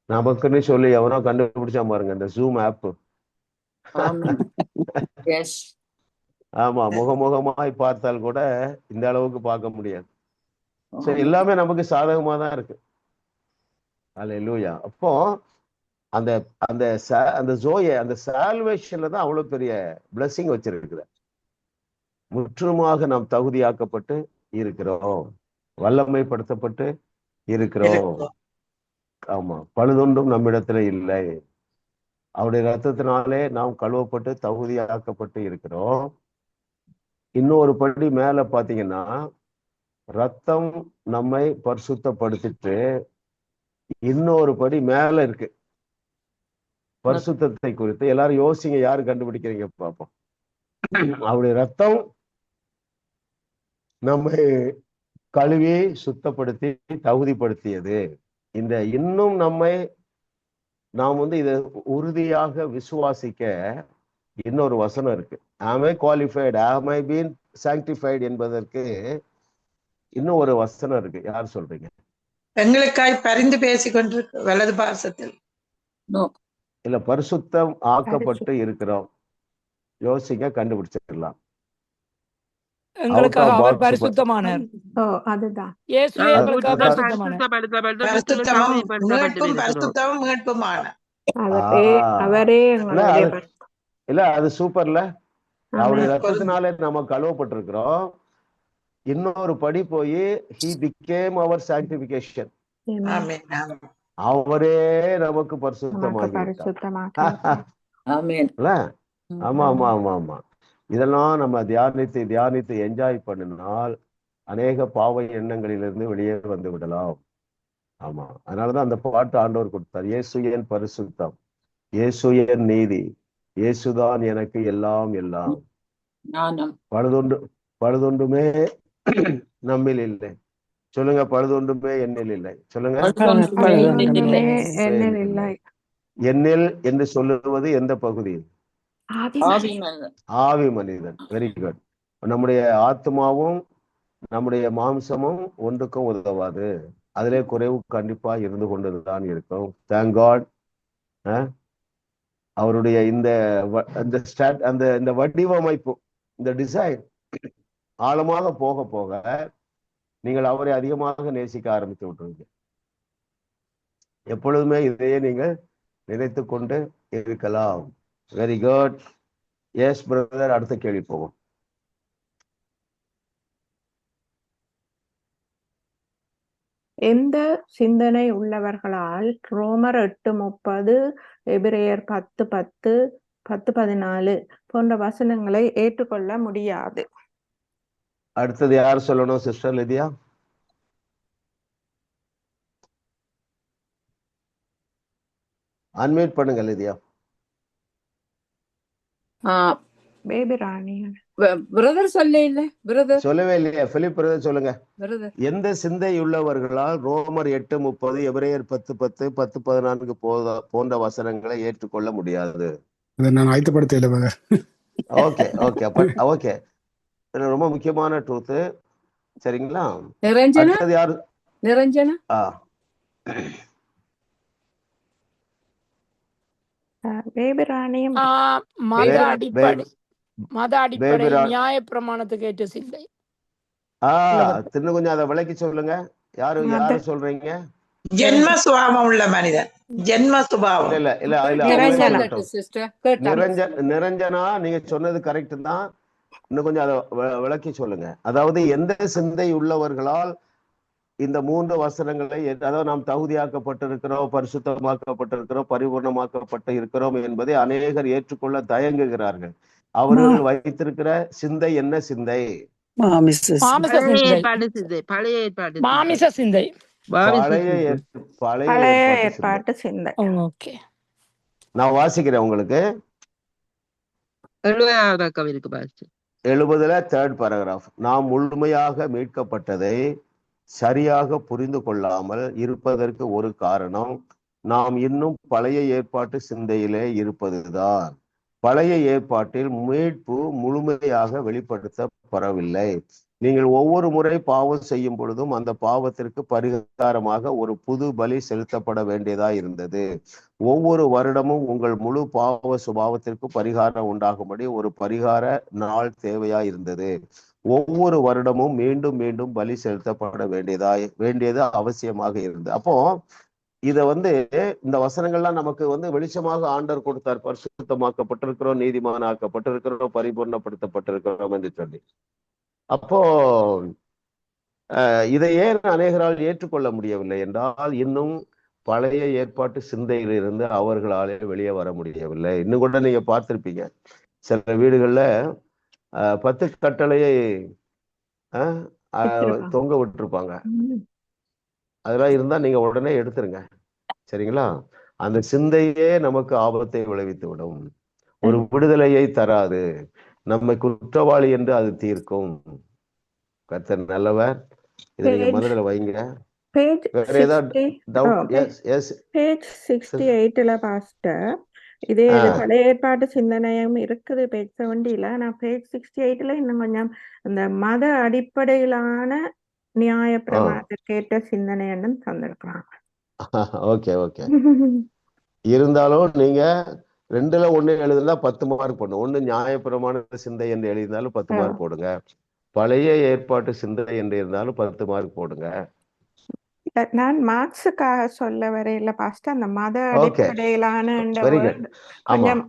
நமக்குன்னு சொல்லி எவனோ கண்டுபிடிச்சா பாருங்க, இந்த ஜூம் ஆப். ஆமா, முகமுகமாய் பார்த்தால் கூட இந்த அளவுக்கு பார்க்க முடியாது. எல்லாமே நமக்கு சாதகமா தான் இருக்கு. அல்லேலூயா. அப்போ அந்த அந்த அந்த ஜோய, அந்த சால்வேஷன்ல தான் அவ்வளவு பெரிய பிளஸிங் வச்சிருக்குது. முற்றுமாக நாம் தகுதியாக்கப்பட்டு இருக்கிறோம், வல்லமைப்படுத்தப்பட்டு இருக்கிறோம். ஆமா, பழுதொன்றும் நம்மிடத்துல இல்லை. அவருடைய ரத்தத்தினாலே நாம் கழுவப்பட்டு தகுதியாக்கப்பட்டு இருக்கிறோம். இன்னொரு படி மேல பாத்தீங்கன்னா, ரத்தம் நம்மை பரிசுத்தப்படுத்திட்டு இன்னொரு படி மேல இருக்கு பரிசுத்தத்தை குறித்து. எல்லாரும் யோசிங்க, யாரு கண்டுபிடிக்கிறீங்க பார்ப்போம். அவருடைய ரத்தம் நம்மை கழுவி சுத்தப்படுத்தி தகுதிப்படுத்தியது. இந்த இன்னும் நாம் இதை உறுதியாக விசுவாசிக்க இன்னொரு வசனம் இருக்கு. ஆம் ஐ குவாலிஃபைடு, ஆம் ஐ பீன் சாங்டிஃபைடு என்பதற்கு இன்னும் ஒரு வசனம் இருக்கு. யார் சொல்றீங்க? எங்களுக்காய் பரிந்து பேசிக்கொண்டிருக்கு வலது பாசத்தில். இல்ல, பரிசுத்தம் ஆக்கப்பட்டு இருக்கிறோம். யோசிங்க, கண்டுபிடிச்சிடலாம். எங்களுக்காக அவர் பரிசுத்தமானார். அதுதான் இயேசுவே எங்களுக்காக பரிசுத்தமானார். அவரே இல்ல, அது சூப்பர்ல. அவருடைய ரத்தத்தினாலே நம்ம கழுவப்பட்டிருக்கிறோம். இன்னொரு படி போய் he became our sanctification. அவரே நமக்கு பரிசுத்தமாகிவிட்டார். ஆமா ஆமா ஆமா ஆமா. இதெல்லாம் நம்ம தியானித்து என்ஜாய் பண்ணினால் அநேக பாவ எண்ணங்களிலிருந்து வெளியே வந்து விடலாம். ஆமா, அதனாலதான் அந்த பாட்டு ஆண்டவர் கொடுத்தார். இயேசு என் பரிசுத்தம், இயேசு என் நீதி, இயேசுதான் எனக்கு எல்லாம் எல்லாம். பழுதொன்றுமே நம்மில் இல்லை. சொல்லுங்க, பழுதொன்றுமே என்னில் இல்லை. சொல்லுங்க, என்னில் என்று சொல்லுவது எந்த பகுதியில்? ஆவி மனிதன். Very good. நம்முடைய ஆத்மாவும் நம்முடைய மாம்சமும் ஒன்றுக்கும் உதவாது. அதிலே குறைவு கண்டிப்பா இருந்து கொண்டுதான் இருக்கும். Thank God. அவருடைய இந்த வடிவமைப்பு, இந்த டிசைன் ஆழமாக போக போக நீங்கள் அவரை அதிகமாக நேசிக்க ஆரம்பித்து விட்டுருவீங்க. எப்பொழுதுமே இதையே நீங்கள் நினைத்து கொண்டு இருக்கலாம். Very good. எஸ் பிரதர், அடுத்த கேள்வி போவோம். எந்த சிந்தனை உள்ளவர்களால் ரோமர் 8:30, எபிரேயர் 10:10, 10:14 போன்ற வசனங்களை ஏற்றுக்கொள்ள முடியாது? அடுத்தது யார் சொல்லணும்? சிஸ்டர் லிதியா. அன்மியூட் பண்ணுங்க லிதியா. பேபி ராணி பிரதர் சொல்லவே இல்லையா? பிலிப் பிரதர் சொல்லுங்க. எந்த சிந்தை உள்ளவர்களால் ரோமர் 8:30, எபிரேயர் 10:10, 10:14 போன்ற வசனங்களை ஏற்றுக்கொள்ள முடியாது? நான் ஆயத்தப்படுத்தல. Okay okay okay. ரொம்ப முக்கியமான ட்ரூத். சரிங்களா? நிரஞ்சனா. மத அடிப்படை நியாய பிரமாணத்துக்கு ஏற்ற சிந்தை. இன்னும் கொஞ்சம் அதை விளக்கி சொல்லுங்க. யாரு சொல்றீங்க? ஜென்ம சுபாவம் உள்ள மனிதன். ஜென்ம சுபாவம். நிரஞ்சனா, நீங்க சொன்னது கரெக்ட் தான். இன்னும் கொஞ்சம் அதை விளக்கி சொல்லுங்க. அதாவது எந்த சிந்தை உள்ளவர்களால் இந்த 3 வசனங்களை, அதாவது நாம் தகுதியாக்கப்பட்டிருக்கிறோம், பரிசுத்தமாக்கப்பட்டிருக்கிறோம், பரிபூர்ணமாக்கப்பட்டு இருக்கிறோம் என்பதை அநேகர் ஏற்றுக்கொள்ள தயங்குகிறார்கள். அவர்கள் வைத்திருக்கிற சிந்தை என்ன சிந்தை? பழைய ஏற்பாட்டு சிந்தை. நான் வாசிக்கிறேன் உங்களுக்கு. 70 3rd paragraph. நாம் முழுமையாக மீட்கப்பட்டதை சரியாக புரிந்து கொள்ளாமல் இருப்பதற்கு ஒரு காரணம் நாம் இன்னும் பழைய ஏற்பாட்டு சிந்தையிலே இருப்பதுதான். பழைய ஏற்பாட்டில் மீட்பு முழுமையாக வெளிப்படுத்தப்படவில்லை. நீங்கள் ஒவ்வொரு முறை பாவம் செய்யும் பொழுதும் அந்த பாவத்திற்கு பரிகாரமாக ஒரு புது பலி செலுத்தப்பட வேண்டியதா இருந்தது. ஒவ்வொரு வருடமும் உங்கள் முழு பாவ சுபாவத்திற்கு பரிகாரம் உண்டாகும்படி ஒரு பரிகார நாள் தேவையா இருந்தது. ஒவ்வொரு வருடமும் மீண்டும் மீண்டும் பலி செலுத்தப்பட வேண்டியது அவசியமாக இருந்தது. அப்போ இத இந்த வசனங்கள்லாம் நமக்கு வெளிச்சமாக ஆண்டவர் கொடுத்தார். பரிசுத்தமாக்கப்பட்டிருக்கிறோம், நீதிமானாக்கப்பட்டிருக்கிறோம், பரிபூர்ணப்படுத்தப்பட்டிருக்கிறோம் என்று சொல்லி. அப்போ இதை ஏன் அநேகரால் ஏற்றுக்கொள்ள முடியவில்லை என்றால், இன்னும் பழைய ஏற்பாட்டு சிந்தையிலிருந்து அவர்களாலே வெளியே வர முடியவில்லை. இன்னும் கூட நீங்க பார்த்திருப்பீங்க, சில வீடுகள்ல 10 கட்டளையை தொங்க விட்டுருப்பாங்க. அதெல்லாம் இருந்தா நீங்க உடனே எடுத்துருங்க, சரிங்களா? அந்த சிந்தையே நமக்கு ஆபத்தை விளைவித்து விடும், ஒரு விடுதலையை தராது, நம்மை குற்றவாளி என்று அது தீர்க்கும். கர்த்தர் நல்லவர், இதை நீங்க மனதில் வைங்க. வேற ஏதாவது டவுட்? எஸ் பேஜ் 68ல பாஸ்டர் இதே பழைய ஏற்பாட்டு சிந்தனையும் இருக்குது பேஜ் 70ல. நான் பேஜ் 68ல இன்னும் கொஞ்சம் இந்த மத அடிப்படையிலான நியாய பிரமாணத்தை கேட்ட சிந்தனைன்னு தந்திருக்கிறாங்க. Okay okay. இருந்தாலும் நீங்க 2ல 1 எழுதுனா 10 மார்க் போடணும். 1 நியாயப்பிரமாண சிந்தை என்று எழுதினாலும் 10 மார்க் போடுங்க, பழைய ஏற்பாட்டு சிந்தனை என்று இருந்தாலும் 10 மார்க் போடுங்க. நான் மார்க்ஸுக்காக சொல்ல வரையில பாஸ்டர் அந்த மத அடிப்படையிலான கொஞ்சம்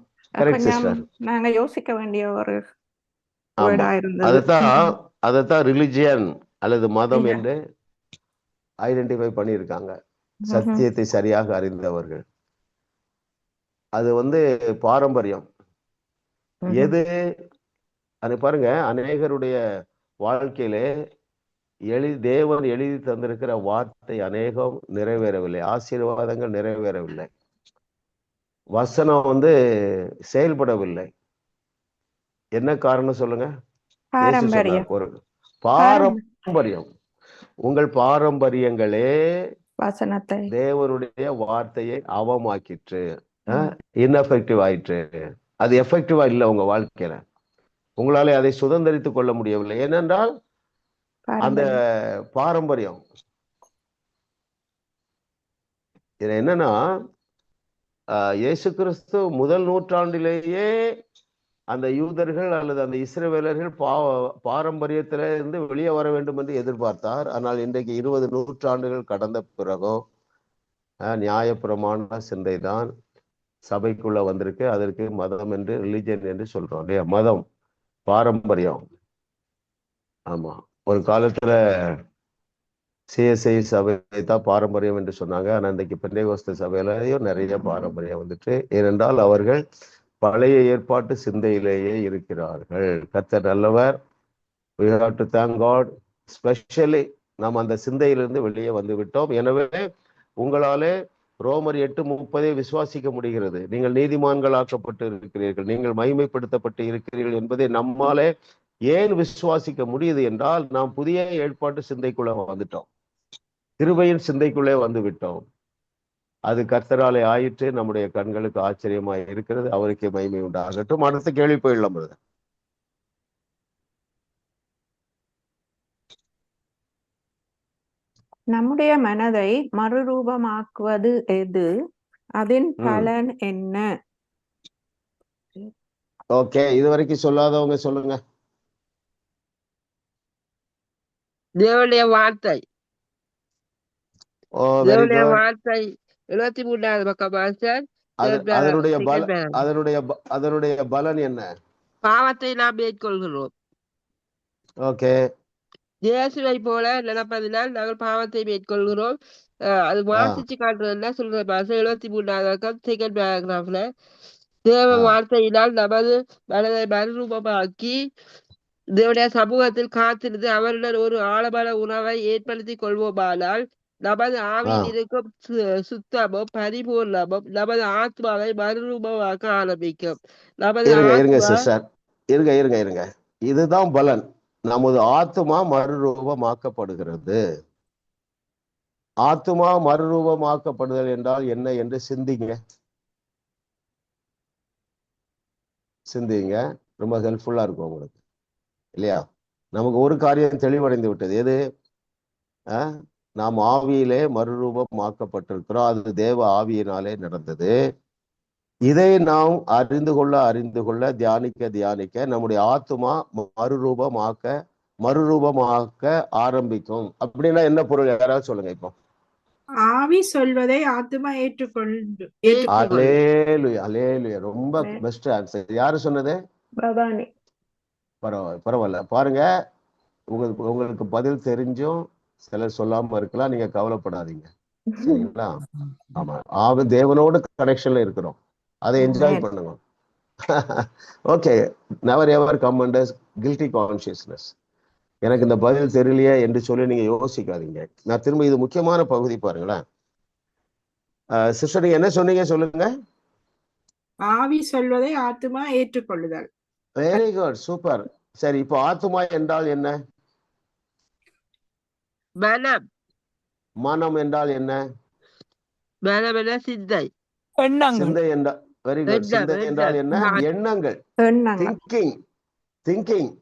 நாங்க யோசிக்க வேண்டிய ஒரு வேர்டா இருந்தது. அதைத்தான் ரிலிஜியன் அல்லது மதம் என்று ஐடென்டிஃபை பண்ணியிருக்காங்க, சத்தியத்தை சரியாக அறிந்தவர்கள். அது பாரம்பரியம். எது அது பாருங்க, அநேகருடைய வாழ்க்கையிலே தேவன் எழுதி தந்திருக்கிற வார்த்தை அநேகம் நிறைவேறவில்லை, ஆசீர்வாதங்கள் நிறைவேறவில்லை, வசனம் செயல்படவில்லை. என்ன காரணம் சொல்லுங்க? பாரம்பரியம். உங்கள் பாரம்பரியங்களே வசனத்தை, தேவனுடைய வார்த்தையை அவமாக்கிற்று, இன்எஃபெக்டிவ் ஆயிற்று. அது எஃபெக்டிவா இல்லை உங்க வாழ்க்கையில. உங்களால அதை சுதந்திரித்துக் கொள்ள முடியவில்லை. ஏனென்றால் அந்த பாரம்பரியம். இது என்னன்னா, இயேசு கிறிஸ்து முதல் நூற்றாண்டிலேயே அந்த யூதர்கள் அல்லது அந்த இஸ்ரவேலர்கள் பாரம்பரியத்தில இருந்து வெளியே வர வேண்டும் என்று எதிர்பார்த்தார். ஆனால் இன்றைக்கு 20 நூற்றாண்டுகள் கடந்த பிறகும் நியாயப்பிரமாண சிந்தை தான் சபைக்குள்ள வந்திருக்கு. அதற்கு மதம் என்று, ரிலிஜன் என்று சொல்றோம் இல்லையா? மதம், பாரம்பரியம். ஆமா, ஒரு காலத்துல சிஎஸ்ஐ சபை தான் பாரம்பரியம் என்று சொன்னாங்க. ஆனா இன்றைக்கு பெந்தேகோஸ்து சபையிலையும் நிறைய பாரம்பரியம் வந்துட்டு. ஏனென்றால் அவர்கள் பழைய ஏற்பாட்டு சிந்தையிலேயே இருக்கிறார்கள். கர்த்தர் நல்லவர். we have to thank God. Specially நாம் அந்த சிந்தையிலிருந்து வெளியே வந்து விட்டோம். எனவே உங்களாலே ரோமர் 8:30 விசுவாசிக்க முடிகிறது. நீங்கள் நீதிமான்களாக்கப்பட்டு இருக்கிறீர்கள், நீங்கள் மகிமைப்படுத்தப்பட்டு இருக்கிறீர்கள் என்பதை நம்மாலே ஏன் விசுவாசிக்க முடியுது என்றால், நாம் புதிய ஏற்பாட்டு சிந்தைக்குள்ள வந்துட்டோம், கிருபையின் சிந்தைக்குள்ளே வந்து விட்டோம். அது கர்த்தராலே ஆயிற்று. நம்முடைய கண்களுக்கு ஆச்சரியமாய் இருக்கிறது. அவருக்கே மகிமை உண்டாகட்டும். அடுத்த கேள்வி போயிடலாம். நம்முடைய மனதை மறுரூபமாக்குவது எது? அதன் பலன் என்ன? ஓகே, இதுவரைக்கும் சொல்லாதவங்க சொல்லுங்க. தேவனுடைய வார்த்தை. தேவனுடைய வார்த்தை 73வது பக்கம் பாஸ்டர். அதனுடைய பலன் என்ன? பாவத்தை நாம் மேற்கொள்கிறோம். ஓகே, இயேசுவை போல நடப்பதினால் நாங்கள் பாவத்தை மேற்கொள்கிறோம். அது வாசிச்சு காட்டுறதுன்னா சொல்ற பாஸ்டர் 73வது பக்கம் செகண்ட் பேராகிராஃப்ல, தேவ வார்த்தையினால் நமது மனதை மறுரூபமாக்கி தேவனுடைய சமூகத்தில் காத்திருந்து அவருடன் ஒரு ஆழமான உணவை ஏற்படுத்தி கொள்வோமானால் நமது ஆவியில் இருக்கும் சுத்தமும் பரிபூர்ணமும் நமது ஆத்மாவை மறுரூபமாக்க ஆரம்பிக்கும். இருங்க, இதுதான் பலன். நமது ஆத்மா மறுரூபமாக்கப்படுகிறது. ஆத்மா மறுரூபமாக்கப்படுதல் என்றால் என்ன என்று சிந்திங்க. ரொம்ப ஹெல்ப்ஃபுல்லா இருக்கும் உங்களுக்கு, இல்லையா? நமக்கு ஒரு காரியம் தெளிவடைந்து விட்டது. எது? நாம் ஆவியிலே மறுரூபமாக்கப்பட்டிருக்கிறோம். அது தேவ ஆவியினாலே நடந்தது. இதை நாம் அறிந்து கொள்ள தியானிக்க நம்முடைய ஆத்மா மறுரூபமாக்க ஆரம்பிக்கும். அப்படின்னா என்ன பொருள்? யாராவது சொல்லுங்க. இப்போ ஆவி சொல்வதை ஆத்மா ஏற்றுக்கொண்டு. அலேலுயா, ரொம்ப பெஸ்ட் ஆன்சர். யாரு சொன்னது? பரவாயில்ல. பாருங்க, உங்களுக்கு பதில் தெரிஞ்சும் சிலர் சொல்லாம இருக்கலாம். நீங்க கவலைப்படாதீங்க, சரிங்களா? ஆமா, தேவனோட கனெக்ஷன்ல இருக்கிறோம். அதை என்ஜாய் பண்ணுங்க. Okay, never ever come under guilty consciousness. எனக்கு இந்த பதில் தெரியலையே என்று சொல்லி நீங்க யோசிக்காதீங்க. நான் திரும்ப இது முக்கியமான பகுதி பாருங்களேன். சிஸ்டர் நீங்க என்ன சொன்னீங்க சொல்லுங்க. ஆவி சொல்வதை ஆத்துமா ஏற்றுக்கொள்ளுதல். Very good, super. சரி, இப்போ ஆத்துமா என்றால் என்ன? மனம். மனம் என்றால் என்ன? மனம் என்ற சிந்தை. சிந்தை என்றால் வெரி குட். சிந்தை என்றால் என்ன? எண்ணங்கள். திங்கிங்.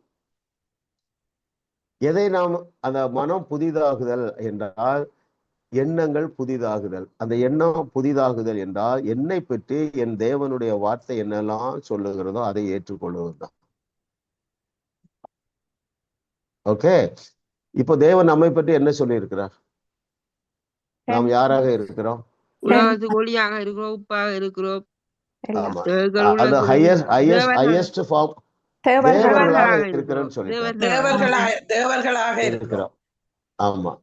எதை நாம் அந்த மனம் புதிதாகுதல் என்றால் எண்ணங்கள் புதிதாகுதல். அந்த எண்ணம் புதிதாகுதல் என்றால் என்னை பற்றி என் தேவனுடைய வார்த்தை என்னெல்லாம் சொல்லுகிறதோ அதை ஏற்றுக்கொள்வதுதான். ஓகே, இப்போ தேவன் நம்மை பற்றி என்ன சொல்லி இருக்கிறார்? நாம் யாராக இருக்கிறோம்? உலகத்துக்கு ஒளியாக இருக்கிறோம், உப்பாக இருக்கிறோம். ஆமா, அது ஹையஸ்ட் ஃபார்ம் தேவர்களாக இருக்கிறோம்னு சொல்லி தேவர்களாக இருக்கிறோம். ஆமா,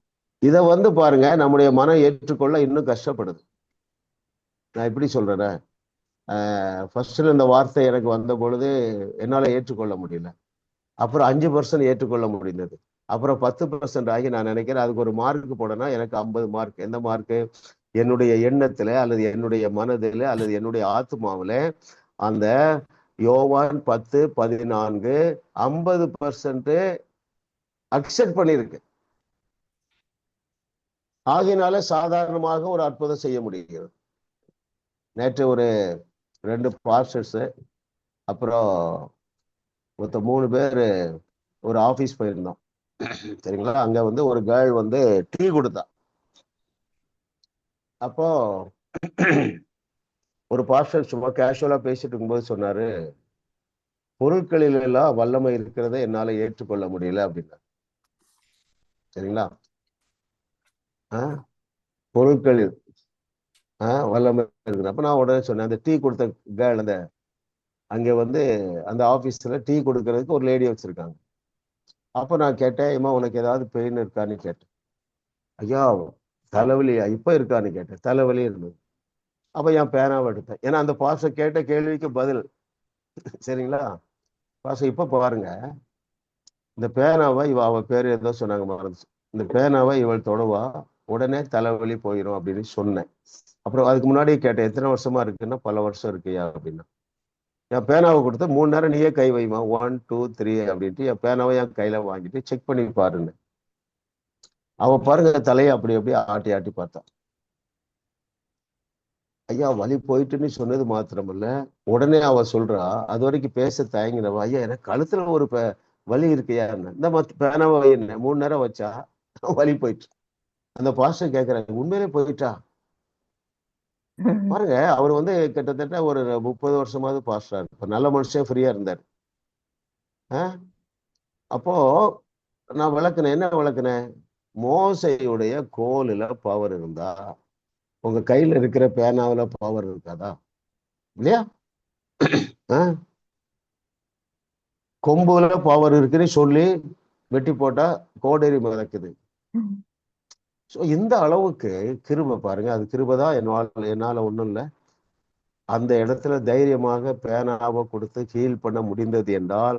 இத பாருங்க, நம்முடைய மனம் ஏற்றுக்கொள்ள இன்னும் கஷ்டப்படுது. நான் எப்படி சொல்றேன், ஃபர்ஸ்ட்ல இந்த வார்த்தை எனக்கு வந்த பொழுது என்னால ஏற்றுக்கொள்ள முடியல. அப்புறம் 5% ஏற்றுக்கொள்ள முடிந்தது. அப்புறம் 10% ஆகி நான் நினைக்கிறேன் அதுக்கு ஒரு மார்க் போடனா எனக்கு 50 மார்க். எந்த மார்க்கு? என்னுடைய எண்ணத்துல அல்லது என்னுடைய மனதில் அல்லது என்னுடைய ஆத்மாவில அந்த யோவான் 10:14 50% அக்செப்ட் பண்ணியிருக்கு. ஆகினால சாதாரணமாக ஒரு அற்புதம் செய்ய முடிகிறது. நேற்று ஒரு 2 பாஸ்டர்ஸ் அப்புறம் மொத்தம் 3 பேர் ஒரு ஆபீஸ் போயிருந்தோம். சரிங்களா? அங்க ஒரு கேர்ள் டீ கொடுத்தா. அப்போ ஒரு பாஸ்டர் சும்மா கேஷுவலா பேசிட்டு இருக்கும்போது சொன்னாரு, பொருட்களில் எல்லாம் வல்லமை இருக்கிறத என்னால ஏற்றுக்கொள்ள முடியல அப்படின்னா. சரிங்களா? பொருட்களில் வல்லமை இருக்குது. அப்ப நான் உடனே சொன்னேன், அந்த டீ கொடுத்த கேர்ள் அங்க அந்த ஆபீஸ்ல டீ கொடுக்கறதுக்கு ஒரு லேடி வச்சிருக்காங்க. அப்ப நான் கேட்டேன், ஏமா உனக்கு ஏதாவது பெயின் இருக்கான்னு கேட்டேன். ஐயா தலைவலியா? இப்ப இருக்கான்னு கேட்டேன். தலைவலி இருந்தது. அப்ப என் பேனாவை எடுத்தேன். ஏன்னா அந்த பாஸ்டர் கேட்ட கேள்விக்கு பதில். சரிங்களா? பாஸ்டர் இப்ப பாருங்க, இந்த பேனாவை அவ பேரு ஏதோ சொன்னாங்க, மறந்துச்சு. இந்த பேனாவை இவள் தொடுவா, உடனே தலைவலி போயிடும் அப்படின்னு சொன்னேன். அப்புறம் அதுக்கு முன்னாடி கேட்டேன், எத்தனை வருஷமா இருக்குன்னா, பல வருஷம் இருக்குயா அப்படின்னா. என் பேனாவை கொடுத்து 3 நேரம் நீயே கை வைமா, 1 2 3 அப்படின்ட்டு என் பேனாவை என் கையில வாங்கிட்டு செக் பண்ணி பாருன்னு. அவ பாருங்க தலையை அப்படி அப்படியே ஆட்டி ஆட்டி பார்த்தா. ஐயா வலி போயிட்டுன்னு சொன்னது மாத்திரமல்ல, உடனே அவ சொல்றா, அது வரைக்கும் பேச தயங்கினவா, ஐயா எனக்கு கழுத்துல ஒரு வலி இருக்கையா? இந்த பேனாவை என்ன 3 நேரம் வச்சா வலி போயிட்டு. அந்த பாஸ்டர் கேட்கிறாங்க, உண்மையிலே போயிட்டா? பாருங்க, அவர் கிட்டத்தட்ட ஒரு 30 வருஷமாவது பாஸ்டர். இப்ப நல்ல மனுஷன், ஃப்ரீயா இருந்தார். அப்போ நான் விளக்குனேன். என்ன விளக்குனேன்? மோசையுடைய கோலில பவர் இருந்தா உங்க கையில இருக்கிற பேனாவில பவர் இருக்காதா? இல்லையா? கொம்புல பவர் இருக்குன்னு சொல்லி வெட்டி போட்டா கோடேரி மிதக்குது. இந்த அளவுக்கு கிருபை பாருங்க. அது கிருபைதான். என்னால ஒண்ணும் இல்லை. அந்த இடத்துல தைரியமாக பேனாவை கொடுத்து ஹீல் பண்ண முடிந்தது என்றால்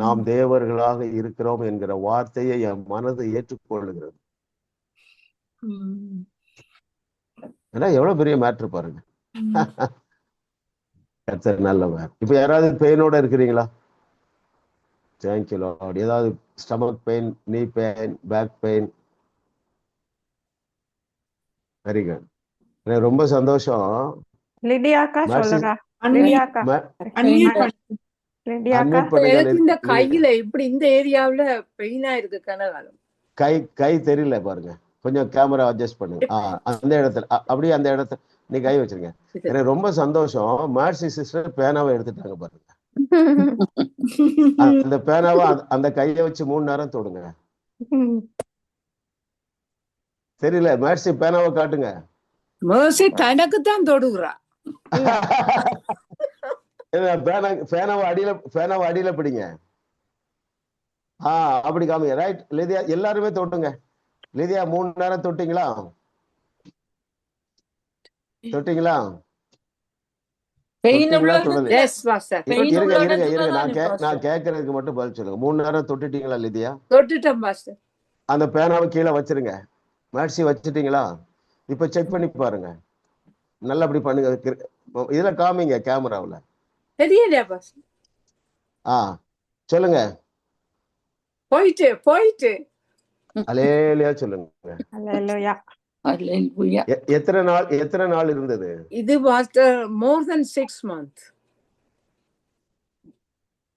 நாம் தேவர்களாக இருக்கிறோம் என்கிற வார்த்தையை என் மனது ஏற்றுக்கொள்ளுகிறது. ஏன்னா எவ்வளவு பெரிய மேட்ரு பாருங்க. நல்லவன். இப்ப யாராவது பெயினோட இருக்கிறீங்களா? Thank you lord. ஏதாவது stomach pain, knee pain, back pain? Very good. எனக்கு ரொம்ப சந்தோஷம். லிடியாக்கா சொல்லுறா. இந்த கையில இப்படி இந்த ஏரியாவுல பெயினா இருக்கு கனகாலம். கை தெரியல பாருங்க, கொஞ்சம் கேமரா அட்ஜஸ்ட் பண்ணுங்க. அந்த இடத்துல அப்படியே அந்த இடத்துல நீ கை வச்சிருங்க. எனக்கு ரொம்ப சந்தோஷம். மேர்சி சிஸ்டர் பேனாவை எடுத்துட்டாங்க பாருங்க. அந்த பேனாவை அந்த கையை வச்சு 3 நேரம் தொடுங்க. தெரியல, மேர்சி பேனாவை காட்டுங்க. மேர்சி தனக்கு தான் தொடுகிறா. பேனாவை அடியில பிடிங்க. அப்படி காமிங்க. ரைட் லிதியா, எல்லாருமே தொட்டுங்க. லிதியா 3 நேரம் தொட்டீங்களா? தொட்டீங்களா தொடலையா? S pastor. இருங்க இருங்க இருங்க, நான் கேட்கறதுக்கு மட்டும் பதில் சொல்லுங்க. 3 நேரம் தொட்டுட்டீங்களா லிதியா? தொட்டுட்டோம் பாஸ்டர். அந்த பேனாவை கீழே வச்சிருங்க. மேட்சி வச்சுட்டீங்களா? இப்ப செக் பண்ணி பாருங்க. நல்லா அப்படி பண்ணுங்க. இதுல காமிங்க கேமராவில். தெரியலையா பாஸ்டர்? சொல்லுங்க. போயிட்டு அல்லேலூயா சொல்லுங்க. அல்லேலூயா. எத்தனை நாள் இருந்தது இது? Pastor more than 6 months.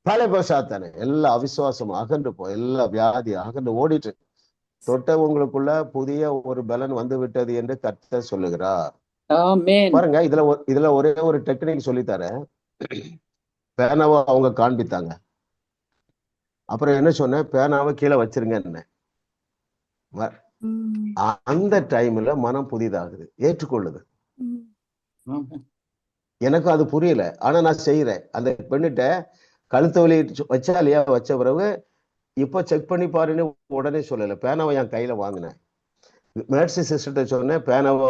பல சாத்தானே எல்லா அவிசுவாசம் அகன்று எல்லா வியாதி அகன்று ஓடிட்டு தொட்டவங்களுக்குள்ள புதிய ஒரு பலன் வந்து விட்டது என்று கர்த்தர் சொல்லுகிறார். பாருங்க, இதுல ஒரே ஒரு டெக்னிக் சொல்லித்தரேன். பேனாவை அவங்க காண்பித்தாங்க. அப்புறம் என்ன சொன்னேன்? பேனாவை கீழே வச்சிருங்க. அந்த டைம்ல மனம் புதிதாகுது, ஏற்றுக்கொள்ளுது. எனக்கு அது புரியல, ஆனா நான் செய்யறேன். அந்த பெண்ணிட்ட கழுத்து வலி வச்சா இல்லையா, வச்ச பிறகு இப்ப செக் பண்ணி பாருன்னு உடனே சொல்லல. பேனாவை என் கையில வாங்கினேன். மேட்சி சிஸ்டர்கிட்ட சொன்னேன், பேனாவை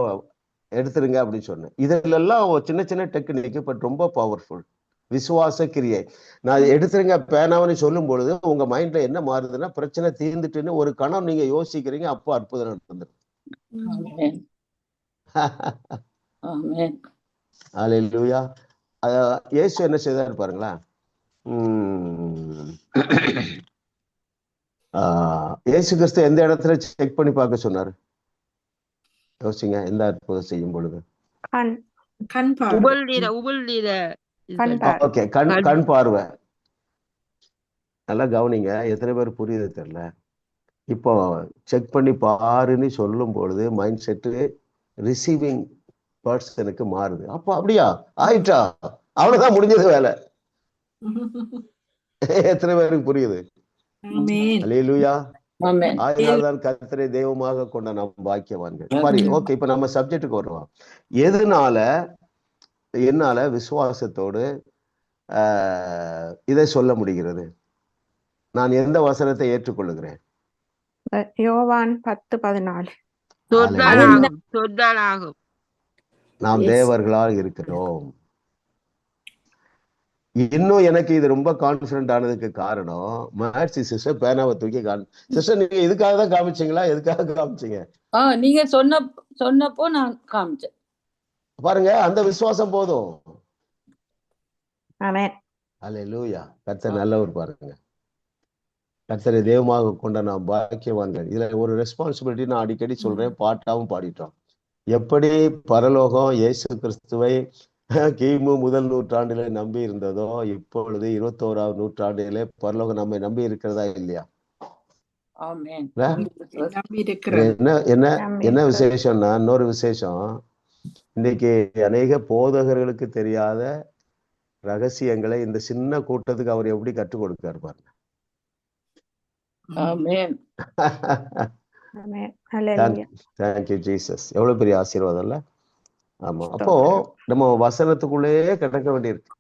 எடுத்துருங்க அப்படின்னு சொன்னேன். இதுல எல்லாம் சின்ன சின்ன டெக்னிக், பட் ரொம்ப பவர்ஃபுல். விசுவாச கிரியை. நான் எடுத்துருங்க பேனாவன்னு சொல்லும் பொழுது உங்க மைண்ட்ல என்ன மாறுதுன்னா, பிரச்சனை தீர்ந்துட்டுன்னு ஒரு கணம் நீங்க யோசிக்கிறீங்க. அப்போ அற்புதம் நடந்துடும். அல்லேலூயா. இயேசு என்ன செய்தாரு பாருங்களா. இயேசு கிறிஸ்து எந்த இடத்துல செக் பண்ணி பார்க்க சொன்னாரு? யோசிங்க. எந்த அற்புதம் செய்யும் பொழுது? கண் பார்வை. நல்லா கவனிங்க. எத்தனை பேர் புரியுது தெரியல. இப்போ செக் பண்ணி பாருன்னு சொல்லும் பொழுது மைண்ட் செட்டு ரிசீவிங் பர்சனுக்கு மாறுது. அப்போ அப்படியா ஆயிட்டா, அவ்வளவுதான், முடிஞ்சது வேலை. எத்தனை பேருக்கு புரியுது? அல்லேலூயா. அதனால்தான் கர்த்தரை தெய்வமாக கொண்ட நாம் பாக்கியவான்கள். சரி, ஓகே. இப்ப நம்ம சப்ஜெக்டுக்கு வருவோம். என்னால விசுவாசத்தோடு இதை சொல்ல முடிகிறது? நான் எந்த வசனத்தை ஏற்றுக்கொள்ளுகிறேன்? யோவான் 10:14. நாம் தேவர்களால் இருக்கிறோம். இன்னும் எனக்கு இது ரொம்ப கான்பிடன்ட் ஆனதுக்கு காரணம், மேட்சி சிஸ்டர் பேனாவை தூக்கி சிஸ்டர், நீங்க இதுக்காக தான் காமிச்சீங்களா? எதுக்காக காமிச்சீங்க? நீங்க சொன்னப்போ நான் காமிச்சேன். பாருங்க, அந்த விசுவாசம் போதும். ஆமென். அல்லேலூயா. கர்த்தர் நல்லவர். பாருங்க, கர்த்தரை தெய்வமாக கொண்ட நாம் பாக்கியவான்கள். இதுல ஒரு ரெஸ்பான்சிபிலிட்டி நான் அடிக்கடி சொல்றேன், பாட்டாவும் பாடிட்டோம். எப்படி பரலோகம் இயேசு கிறிஸ்துவை கிமு 1 நூற்றாண்டிலே நம்பி இருந்ததோ, இப்பொழுது 21ஆம் நூற்றாண்டிலே பரலோகம் நம்மை நம்பி இருக்கிறதா இல்லையா? என்ன விசேஷம்னா, இன்னொரு விசேஷம், இன்னைக்கு அநேக போதகர்களுக்கு தெரியாத ரகசியங்களை இந்த சின்ன கூட்டத்துக்கு அவர் எப்படி கற்றுக் கொடுக்காரு பாருங்க. Thank you Jesus. எவ்வளவு பெரிய ஆசீர்வாதம் இல்ல? ஆமா. அப்போ நம்ம வசனத்துக்குள்ளேயே கிடக்க வேண்டியிருக்கு.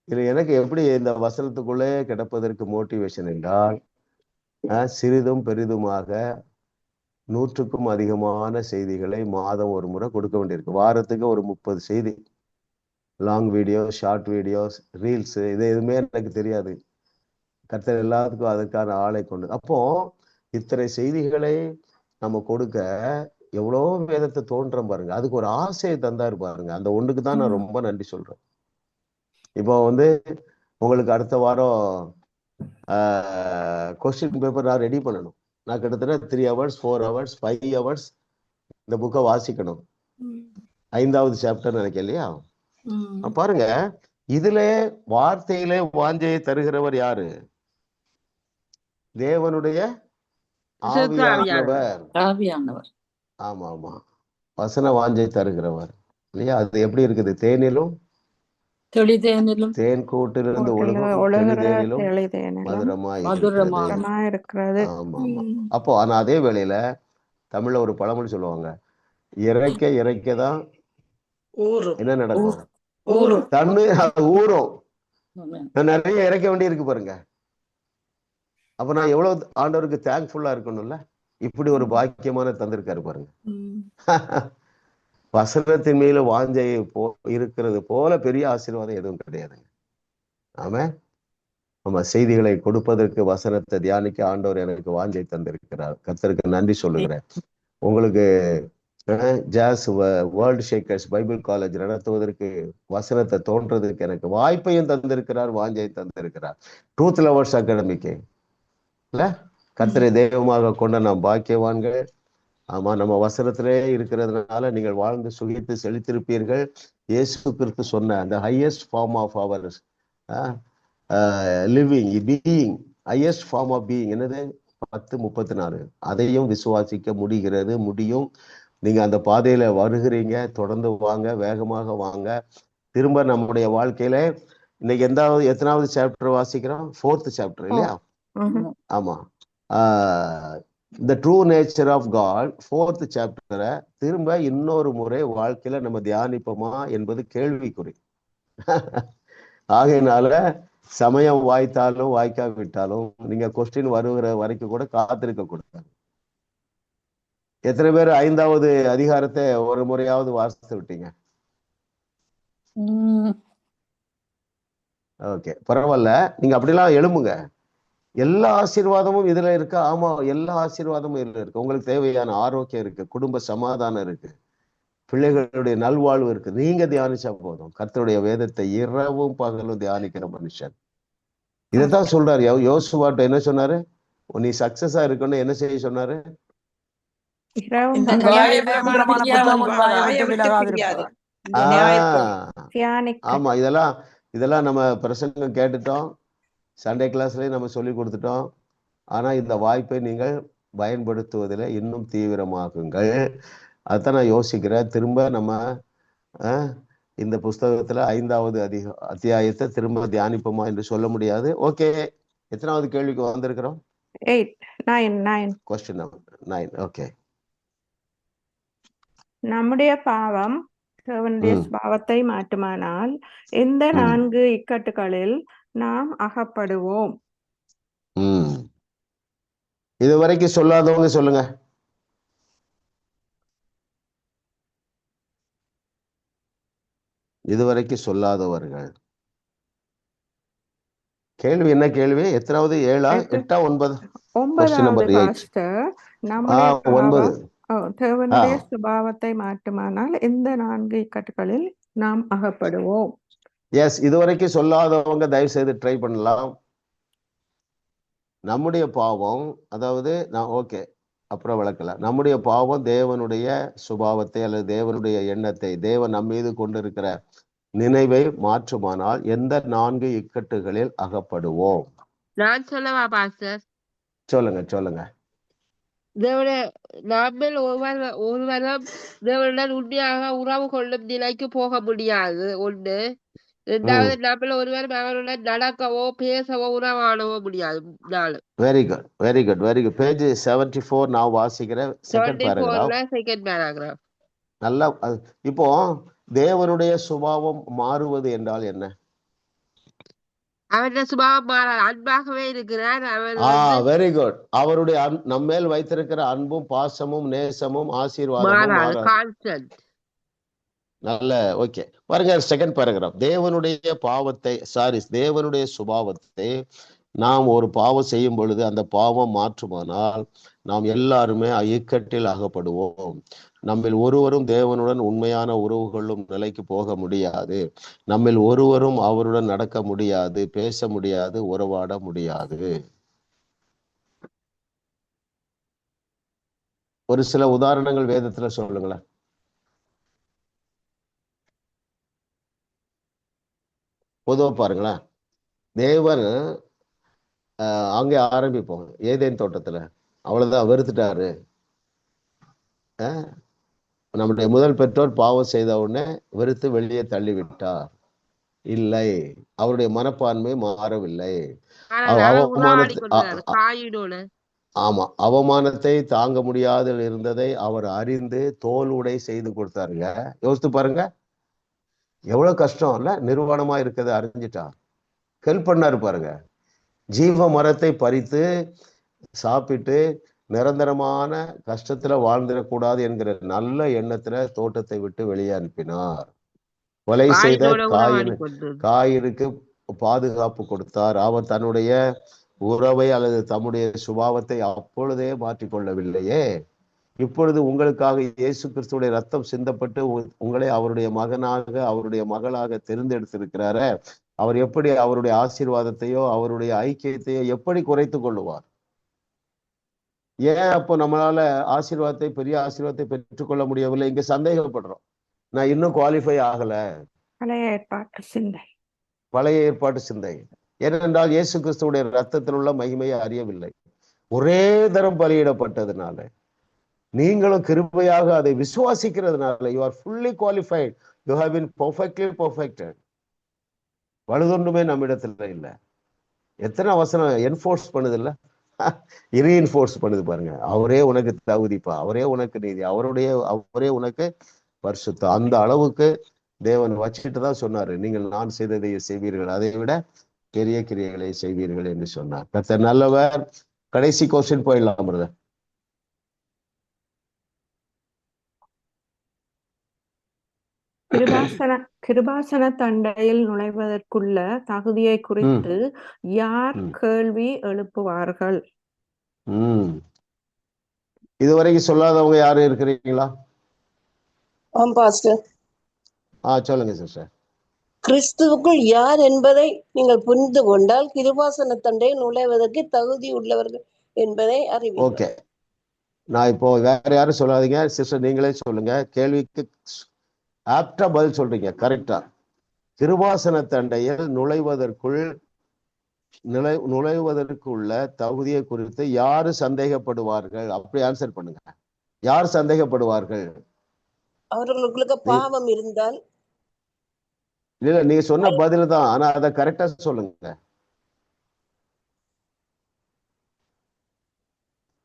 இது எனக்கு எப்படி இந்த வசனத்துக்குள்ளே கிடப்பதற்கு மோட்டிவேஷன் என்றால், சிறிதும் பெரிதுமாக 100க்கும் அதிகமான செய்திகளை மாதம் ஒரு முறை கொடுக்க வேண்டியிருக்கு. வாரத்துக்கு ஒரு 30 செய்தி, long video, short videos, reels, இது எதுவுமே எனக்கு தெரியாது. கர்த்தர் எல்லாத்துக்கும் அதற்கான ஆளை கொண்டு. அப்போ இத்தனை செய்திகளை நம்ம கொடுக்க எவ்வளோ வேதத்தை தோன்றம் பாருங்க. அதுக்கு ஒரு ஆசையை தந்தாரு பாருங்க. அந்த ஒன்றுக்கு தான் நான் ரொம்ப நன்றி சொல்றேன். இப்போ உங்களுக்கு அடுத்த வாரம் கொஸ்டின் பேப்பர் நான் ரெடி பண்ணணும். நான் கிட்டத்தட்ட 3 hours 4 hours 5 hours இந்த புக்கை வாசிக்கணும். 5வது சாப்டர் நினைக்க இல்லையா? பாருங்க, இதுல வார்த்தையிலே வாஞ்சையை தருகிறவர் யாரு? தேவனுடைய ஆவியானவர். ஆமா ஆமா, வசன வாஞ்சை தருகிறவர் இல்லையா? அது எப்படி இருக்குது? தேனிலும் தேன் கூட்டிலிருந்து மதுரமா இருக்கிறது. ஆமா ஆமா. அப்போ ஆனா அதே வேளையில தமிழ்ல ஒரு பழமொழி சொல்லுவாங்க, இறைக்க இறைக்கதான் என்ன நடக்கும்? தண்ணி ஊறும். நிறைய இறைக்க வேண்டி இருக்கு பாருங்க. அப்ப நான் எவ்வளவு ஆண்டவருக்கு தேங்க்ஃபுல்லா இருக்கணும்ல, இப்படி ஒரு பாக்கியமான தந்திருக்காரு பாருங்க. வசனத்தின் மேல வாஞ்சை இருக்கிறது போல பெரிய ஆசீர்வாதம் எதுவும் கிடையாதுங்க. ஆமா, நம்ம செய்திகளை கொடுப்பதற்கு வசனத்தை தியானிக்க ஆண்டவர் எனக்கு வாஞ்சை தந்திருக்கிறார். கர்த்தருக்கு நன்றி சொல்லுகிறேன். உங்களுக்கு ஜாஸ் வேர்ல்டு ஷேக்கர்ஸ் பைபிள் காலேஜ் நடத்துவதற்கு வசனத்தை தோன்றதுக்கு எனக்கு வாய்ப்பையும் தந்திருக்கிறார், வாஞ்சை தந்திருக்கிறார். ட்ரூத் லவர்ஸ் அகாடமிக்கு இல்ல, கர்த்தரை தெய்வமாக கொண்ட நாம் பாக்கியவான்கள். ஆமா, நம்ம வசனத்திலே இருக்கிறதுனால நீங்கள் வாழ்ந்து சுகித்து செழித்திருப்பீர்கள். இயேசு கிறிஸ்து சொன்ன அந்த highest form of our living being, highest form of being என்னது 10:34, அதையும் விசுவாசிக்க முடியும். நீங்க அந்த பாதையில வருகிறீங்க, தொடர்ந்து வாங்க, வேகமாக வாங்க. திரும்ப நம்முடைய வாழ்க்கையில இன்னைக்கு எத்தனாவது சாப்டர் வாசிக்கிறோம்? 4th சாப்டர் இல்லையா? ஆமா, the true nature of God 4th சாப்டரை திரும்ப இன்னொரு முறை வாழ்க்கையில நம்ம தியானிப்போமா என்பது கேள்விக்குறி. ஆகையினால சமயம் வாய்த்தாலும் வாய்க்காவிட்டாலும் நீங்க கொஸ்டின் வருகிற வரைக்கும் கூட காத்திருக்க கூடாது. எத்தனை பேர் 5வது அதிகாரத்தை ஒரு முறையாவது வாசித்து விட்டீங்க? ஓகே, பரவாயில்ல. நீங்க அப்படிலாம் எழும்புங்க. எல்லா ஆசீர்வாதமும் இதுல இருக்கு. ஆமா, எல்லா ஆசீர்வாதமும் இதுல இருக்கு. உங்களுக்கு தேவையான ஆரோக்கியம் இருக்கு, குடும்ப சமாதானம் இருக்கு, பிள்ளைகளுடைய நல்வாழ்வு இருக்கு. நீங்க தியானிச்சா போதும். கர்த்தருடைய வேதத்தை இரவும் பகலும் தியானிக்கிற மனுஷன். இதைத்தான் சொல்றாரு. யோசுவாட்ட என்ன சொன்னாரு? நீ சக்சஸா இருக்கணும், என்ன செய்ய சொன்னாரு? ஆமா, இதெல்லாம் நம்ம பிரசங்கம் கேட்டுட்டோம், சண்டே கிளாஸ்லயும் நம்ம சொல்லி கொடுத்துட்டோம். ஆனா இந்த வாய்ப்பை நீங்கள் பயன்படுத்துவதில் இன்னும் தீவிரமாகுங்கள். அதான் நான் யோசிக்கிறேன். திரும்ப நம்ம இந்த புஸ்தகத்துல 5வது அத்தியாயத்தை திரும்ப தியானிப்போமா என்று சொல்ல முடியாது. ஓகே, எத்தனாவது கேள்விக்கு வந்திருக்கிறோம்? 9. Question number 9. ஓகே, நம்முடைய பாவம் தேவனுடைய சுபாவத்தை மாற்றுமானால் எந்த 4 இக்கட்டுகளில் நாம் அகப்படுவோம்? இதுவரைக்கும் சொல்லாதவங்க சொல்லுங்க. இதுவரைக்கும் சொல்லாதவர்கள். கேள்வி என்ன கேள்வி? எத்தனாவது? 7ஆ 8ஆ 9? 9வது பாஸ்டர். நம்முடைய பாவம் தேவனுடைய சுபாவத்தை மாற்றுமானால் எந்த 4 இக்கட்டுகளில் நாம் அகப்படுவோம்? எஸ், இதுவரைக்கும் சொல்லாதவங்க தயவு செய்து ட்ரை பண்ணலாம். நம்முடைய பாவம், அதாவது ஓகே அப்புறம் விளக்கலாம். நம்முடைய பாவம் தேவனுடைய சுபாவத்தை அல்லது தேவனுடைய எண்ணத்தை, தேவன் நம் மீது கொண்டிருக்கிற நினைவை மாற்றுமானால் எந்த 4 இக்கட்டுகளில் அகப்படுவோம்? நான் சொல்லவா பாஸ்டர்? சொல்லுங்க. நாமல் ஒருவரும் தேவனுடன் உண்மையாக உறவு கொள்ளும் நிலைக்கு போக முடியாது. 1. 2வது, நம்மள ஒருவரும் அவருடன் நடக்கவோ பேசவோ உறவாடவோ முடியாது. 4. Very good. பேஜ் 74 நான் வாசிக்கிறேன். Second paragraph. நல்லா. இப்போ தேவனுடைய சுபாவம் மாறுவது என்றால் என்ன? அவருடைய சுபாவம் மாறாது, அன்பாகவே இருக்கிறார். Very good. அவருடைய நம்மேல் வைத்திருக்கிற அன்பும் பாசமும் நேசமும் ஆசீர்வாதமும் நல்ல. ஓகே, பாருங்க செகண்ட் பேராகிராஃப். தேவனுடைய சுபாவத்தை நாம் ஒரு பாவம் செய்யும் பொழுது அந்த பாவம் மாற்றுமானால் நாம் எல்லாருமே இக்கட்டில் அகப்படுவோம். நம்மில் ஒருவரும் தேவனுடன் உண்மையான உறவுகளும் நிலைக்கு போக முடியாது. நம்மில் ஒருவரும் அவருடன் நடக்க முடியாது, பேச முடியாது, உறவாட முடியாது. ஒரு சில உதாரணங்கள் வேதத்துல சொல்லுங்களேன். பொதுவா பாருங்களேன். தேவன் அங்கே ஆரம்பிப்போம், ஏதேன் தோட்டத்துல. அவ்வளவுதான், வெறுத்துட்டாரு. நம்முடைய முதல் பெற்றோர் பாவம் செய்த உடனே வெறுத்து வெளியே தள்ளிவிட்டார். இல்லை, அவருடைய மனப்பான்மை மாறவில்லை. அவமானத்தை தாங்க முடியாது இருந்ததை அவர் அறிந்து தோல் உடை செய்து கொடுத்தாருங்க. யோசித்து பாருங்க, எவ்வளவு கஷ்டம் இல்ல? நிர்வாணமா இருக்கிறத அறிஞ்சிட்டார், ஹெல்ப் பண்ணாரு பாருங்க. ஜீவ மரத்தை பறித்து சாப்பிட்டு நிரந்தரமான கஷ்டத்துல வாழ்ந்துடக்கூடாது என்கிற நல்ல எண்ணத்துல தோட்டத்தை விட்டு வெளியே அனுப்பினார். கொலை செய்த காயினுக்கு பாதுகாப்பு கொடுத்தார். அவர் தன்னுடைய உறவை அல்லது தம்முடைய சுபாவத்தை அப்பொழுதே மாற்றிக்கொள்ளவில்லையே. இப்பொழுது உங்களுக்காக இயேசு கிறிஸ்துடைய ரத்தம் சிந்தப்பட்டு உங்களை அவருடைய மகனாக அவருடைய மகளாக தெரிந்தெடுத்திருக்கிறார. அவர் எப்படி அவருடைய ஆசீர்வாதத்தையோ அவருடைய ஐக்கியத்தையோ எப்படி குறைத்து கொள்ளுவார்? ஏன் அப்போ நம்மளால ஆசீர்வாதத்தை பெரிய ஆசீர்வாதத்தை பெற்றுக்கொள்ள முடியவில்லை? இங்க சந்தேகப்படுறோம். நான் இன்னும் குவாலிஃபை ஆகல. பழைய ஏற்பாட்டு சிந்தை. ஏனென்றால் இயேசு கிறிஸ்துடைய ரத்தத்தில் உள்ள மகிமையை அறியவில்லை. ஒரே தரம் பலியிடப்பட்டதுனால நீங்களும் கிருபையாக அதை விசுவாசிக்கிறதுனால you are fully qualified. You have been perfectly perfected. வலுதொன்றுமே நம்மிடத்துல இல்லை. எத்தனை வசனம் என்ஃபோர்ஸ் பண்ணுது இல்ல, ரீஎன்ஃபோர்ஸ் பண்ணுது பாருங்க. அவரே உனக்கு தகுதிப்பா, அவரே உனக்கு நீதி, அவரே உனக்கு பரிசுத்தம். அந்த அளவுக்கு தேவன் வச்சுட்டு தான் சொன்னாரு, நீங்கள் நான் செய்ததை செய்வீர்கள், அதை விட பெரிய கிரியைகளை செய்வீர்கள் என்று சொன்னார். கர்த்தர் நல்லவர். கடைசி கொஸ்டின் போயிடலாம் பிரதர். கிருபாசன தண்டையில் நுழைவதற்குள்ள தகுதியை குறித்து யார் கேள்வி எழுப்புவார்கள்? இதுவரைக்கும் சொல்லாதவங்க யாரும் இருக்கிறீங்களா? சொல்லுங்க சிஸ்டர். கிறிஸ்துவுக்குள் யார் என்பதை நீங்கள் புரிந்து கொண்டால் கிருபாசன தண்டையில் நுழைவதற்கு தகுதி உள்ளவர்கள் என்பதை அறிவீர்கள். ஓகே, நான் இப்போ வேற யாரும் சொல்லாதீங்க சிஸ்டர், நீங்களே சொல்லுங்க. கேள்விக்கு ஆப்டா பதில் சொல்றீங்க, கரெக்டா. கிருபாசன தண்டையில் நுழைவதற்கு உள்ள தகுதியை குறித்து யாரு சந்தேகப்படுவார்கள்? அப்படி ஆன்சர் பண்ணுங்க. யார் சந்தேகப்படுவார்கள்? அவர்களுக்கு பாவம் இருந்தால். இல்ல, நீங்க சொன்ன பதில் தான், ஆனா அதை கரெக்டா சொல்லுங்க.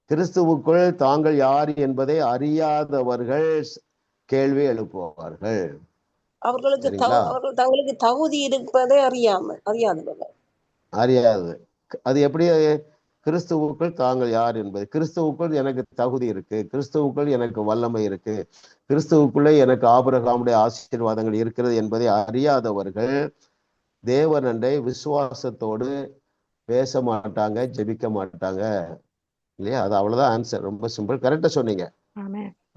கிறிஸ்துவுக்குள் தாங்கள் யார் என்பதை அறியாதவர்கள் கேள்வி எழுப்புவார்கள். அவர்களுக்கு தங்களுக்கு தகுதி இருப்பதை அறியாது. அது எப்படி? கிறிஸ்துவுக்குள் தாங்கள் யார் என்பது, கிறிஸ்துவுக்குள் எனக்கு தகுதி இருக்கு, கிறிஸ்துவுக்குள் எனக்கு வல்லமை இருக்கு, கிறிஸ்துவுக்குள்ளே எனக்கு ஆபிரகாமுடைய ஆசீர்வாதங்கள் இருக்கிறது என்பதை அறியாதவர்கள் தேவனண்டை விசுவாசத்தோடு பேச மாட்டாங்க, ஜெபிக்க மாட்டாங்க. இல்லையா? அது அவ்வளவுதான் ஆன்சர். ரொம்ப சிம்பிள். கரெக்டா சொன்னீங்க.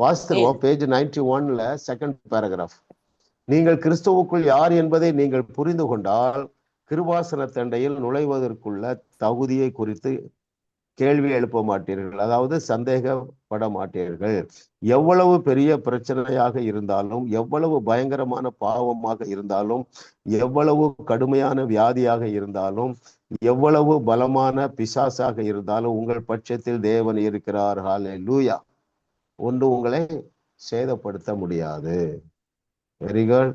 வாசித்துருவோம். பேஜ் 91ல செகண்ட் பேராகிராஃப். நீங்கள் கிறிஸ்துவுக்குள் யார் என்பதை நீங்கள் புரிந்து கொண்டால் கிருபாசன தண்டையில் நுழைவதற்குள்ள தகுதியை குறித்து கேள்வி எழுப்ப மாட்டீர்கள், அதாவது சந்தேகப்பட மாட்டீர்கள். எவ்வளவு பெரிய பிரச்சனையாக இருந்தாலும், எவ்வளவு பயங்கரமான பாவமாக இருந்தாலும், எவ்வளவு கடுமையான வியாதியாக இருந்தாலும், எவ்வளவு பலமான பிசாசாக இருந்தாலும் உங்கள் பட்சத்தில் தேவன் இருக்கிறார். ஹல்லேலூயா. ஒன்று உங்களை சேதப்படுத்த முடியாது. Very good.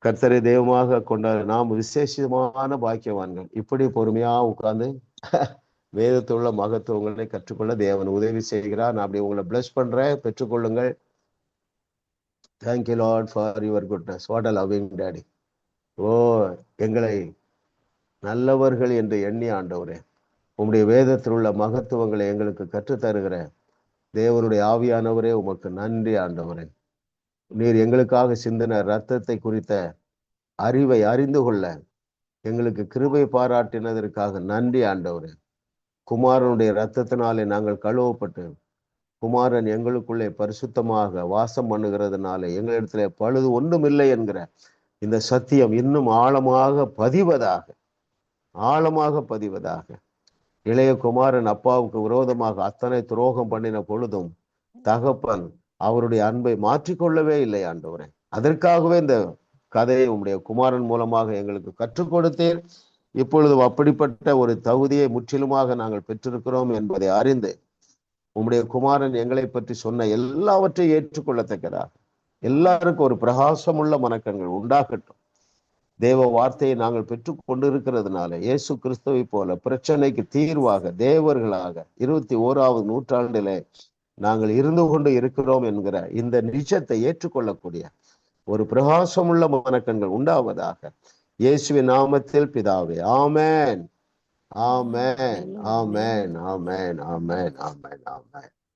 கர்த்தரை தெய்வமாக கொண்ட நாம் விசேஷமான பாக்கியவான்கள். இப்படி பொறுமையா உட்கார்ந்து வேதத்துள்ள மகத்துவங்களை கற்றுக்கொள்ள தேவன் உதவி செய்கிறார். நான் அப்படி உங்களை பிளஸ் பண்றேன். பெற்றுக்கொள்ளுங்கள். Thank you Lord for your goodness. What a loving daddy. Oh, எங்களை நல்லவர்கள் என்று எண்ணி ஆண்டவரே, உம்முடைய வேதத்தில் உள்ள மகத்துவங்களை எங்களுக்கு கற்றுத்தருகிற தேவனுடைய ஆவியானவரே, உமக்கு நன்றி ஆண்டவரே. நீர் எங்களுக்காக சிந்தின இரத்தத்தை குறித்த அறிவை அறிந்து கொள்ள எங்களுக்கு கிருபை பாராட்டினதற்காக நன்றி ஆண்டவரே. குமாரனுடைய இரத்தத்தினாலே நாங்கள் கழுவப்பட்டு குமாரன் எங்களுக்குள்ளே பரிசுத்தமாக வாசம் பண்ணுகிறதுனால எங்களிடத்துல பழுது ஒன்றுமில்லை என்கிற இந்த சத்தியம் இன்னும் ஆழமாக பதிவதாக. இளைய குமாரன் அப்பாவுக்கு விரோதமாக அத்தனை துரோகம் பண்ணின பொழுதும் தகப்பன் அவருடைய அன்பை மாற்றிக்கொள்ளவே இல்லை ஆண்டவரே. அதற்காகவே இந்த கதையை உம்முடைய குமாரன் மூலமாக எங்களுக்கு கற்றுக் கொடுத்தீர். இப்பொழுது அப்படிப்பட்ட ஒரு தகுதியை முற்றிலுமாக நாங்கள் பெற்றிருக்கிறோம் என்பதை அறிந்து உம்முடைய குமாரன் எங்களை பற்றி சொன்ன எல்லாவற்றையும் ஏற்றுக்கொள்ளத்தக்கதாக எல்லாருக்கும் ஒரு பிரகாசமுள்ள மனக்கண்கள் உண்டாகட்டும். தேவ வார்த்தையை நாங்கள் பெற்று கொண்டிருக்கிறதுனால இயேசு கிறிஸ்துவை போல பிரச்சனைக்கு தீர்வாக தேவர்களாக 21வது நூற்றாண்டிலே நாங்கள் இருந்து கொண்டு இருக்கிறோம் என்கிற இந்த நிஜத்தை ஏற்றுக்கொள்ளக்கூடிய ஒரு பிரகாசமுள்ள மனக்கண்கள் உண்டாவதாக. இயேசுவின் நாமத்தில் பிதாவே, ஆமென். ஆமென் ஆமென் ஆமென் ஆமென் ஆமென் ஆமென்.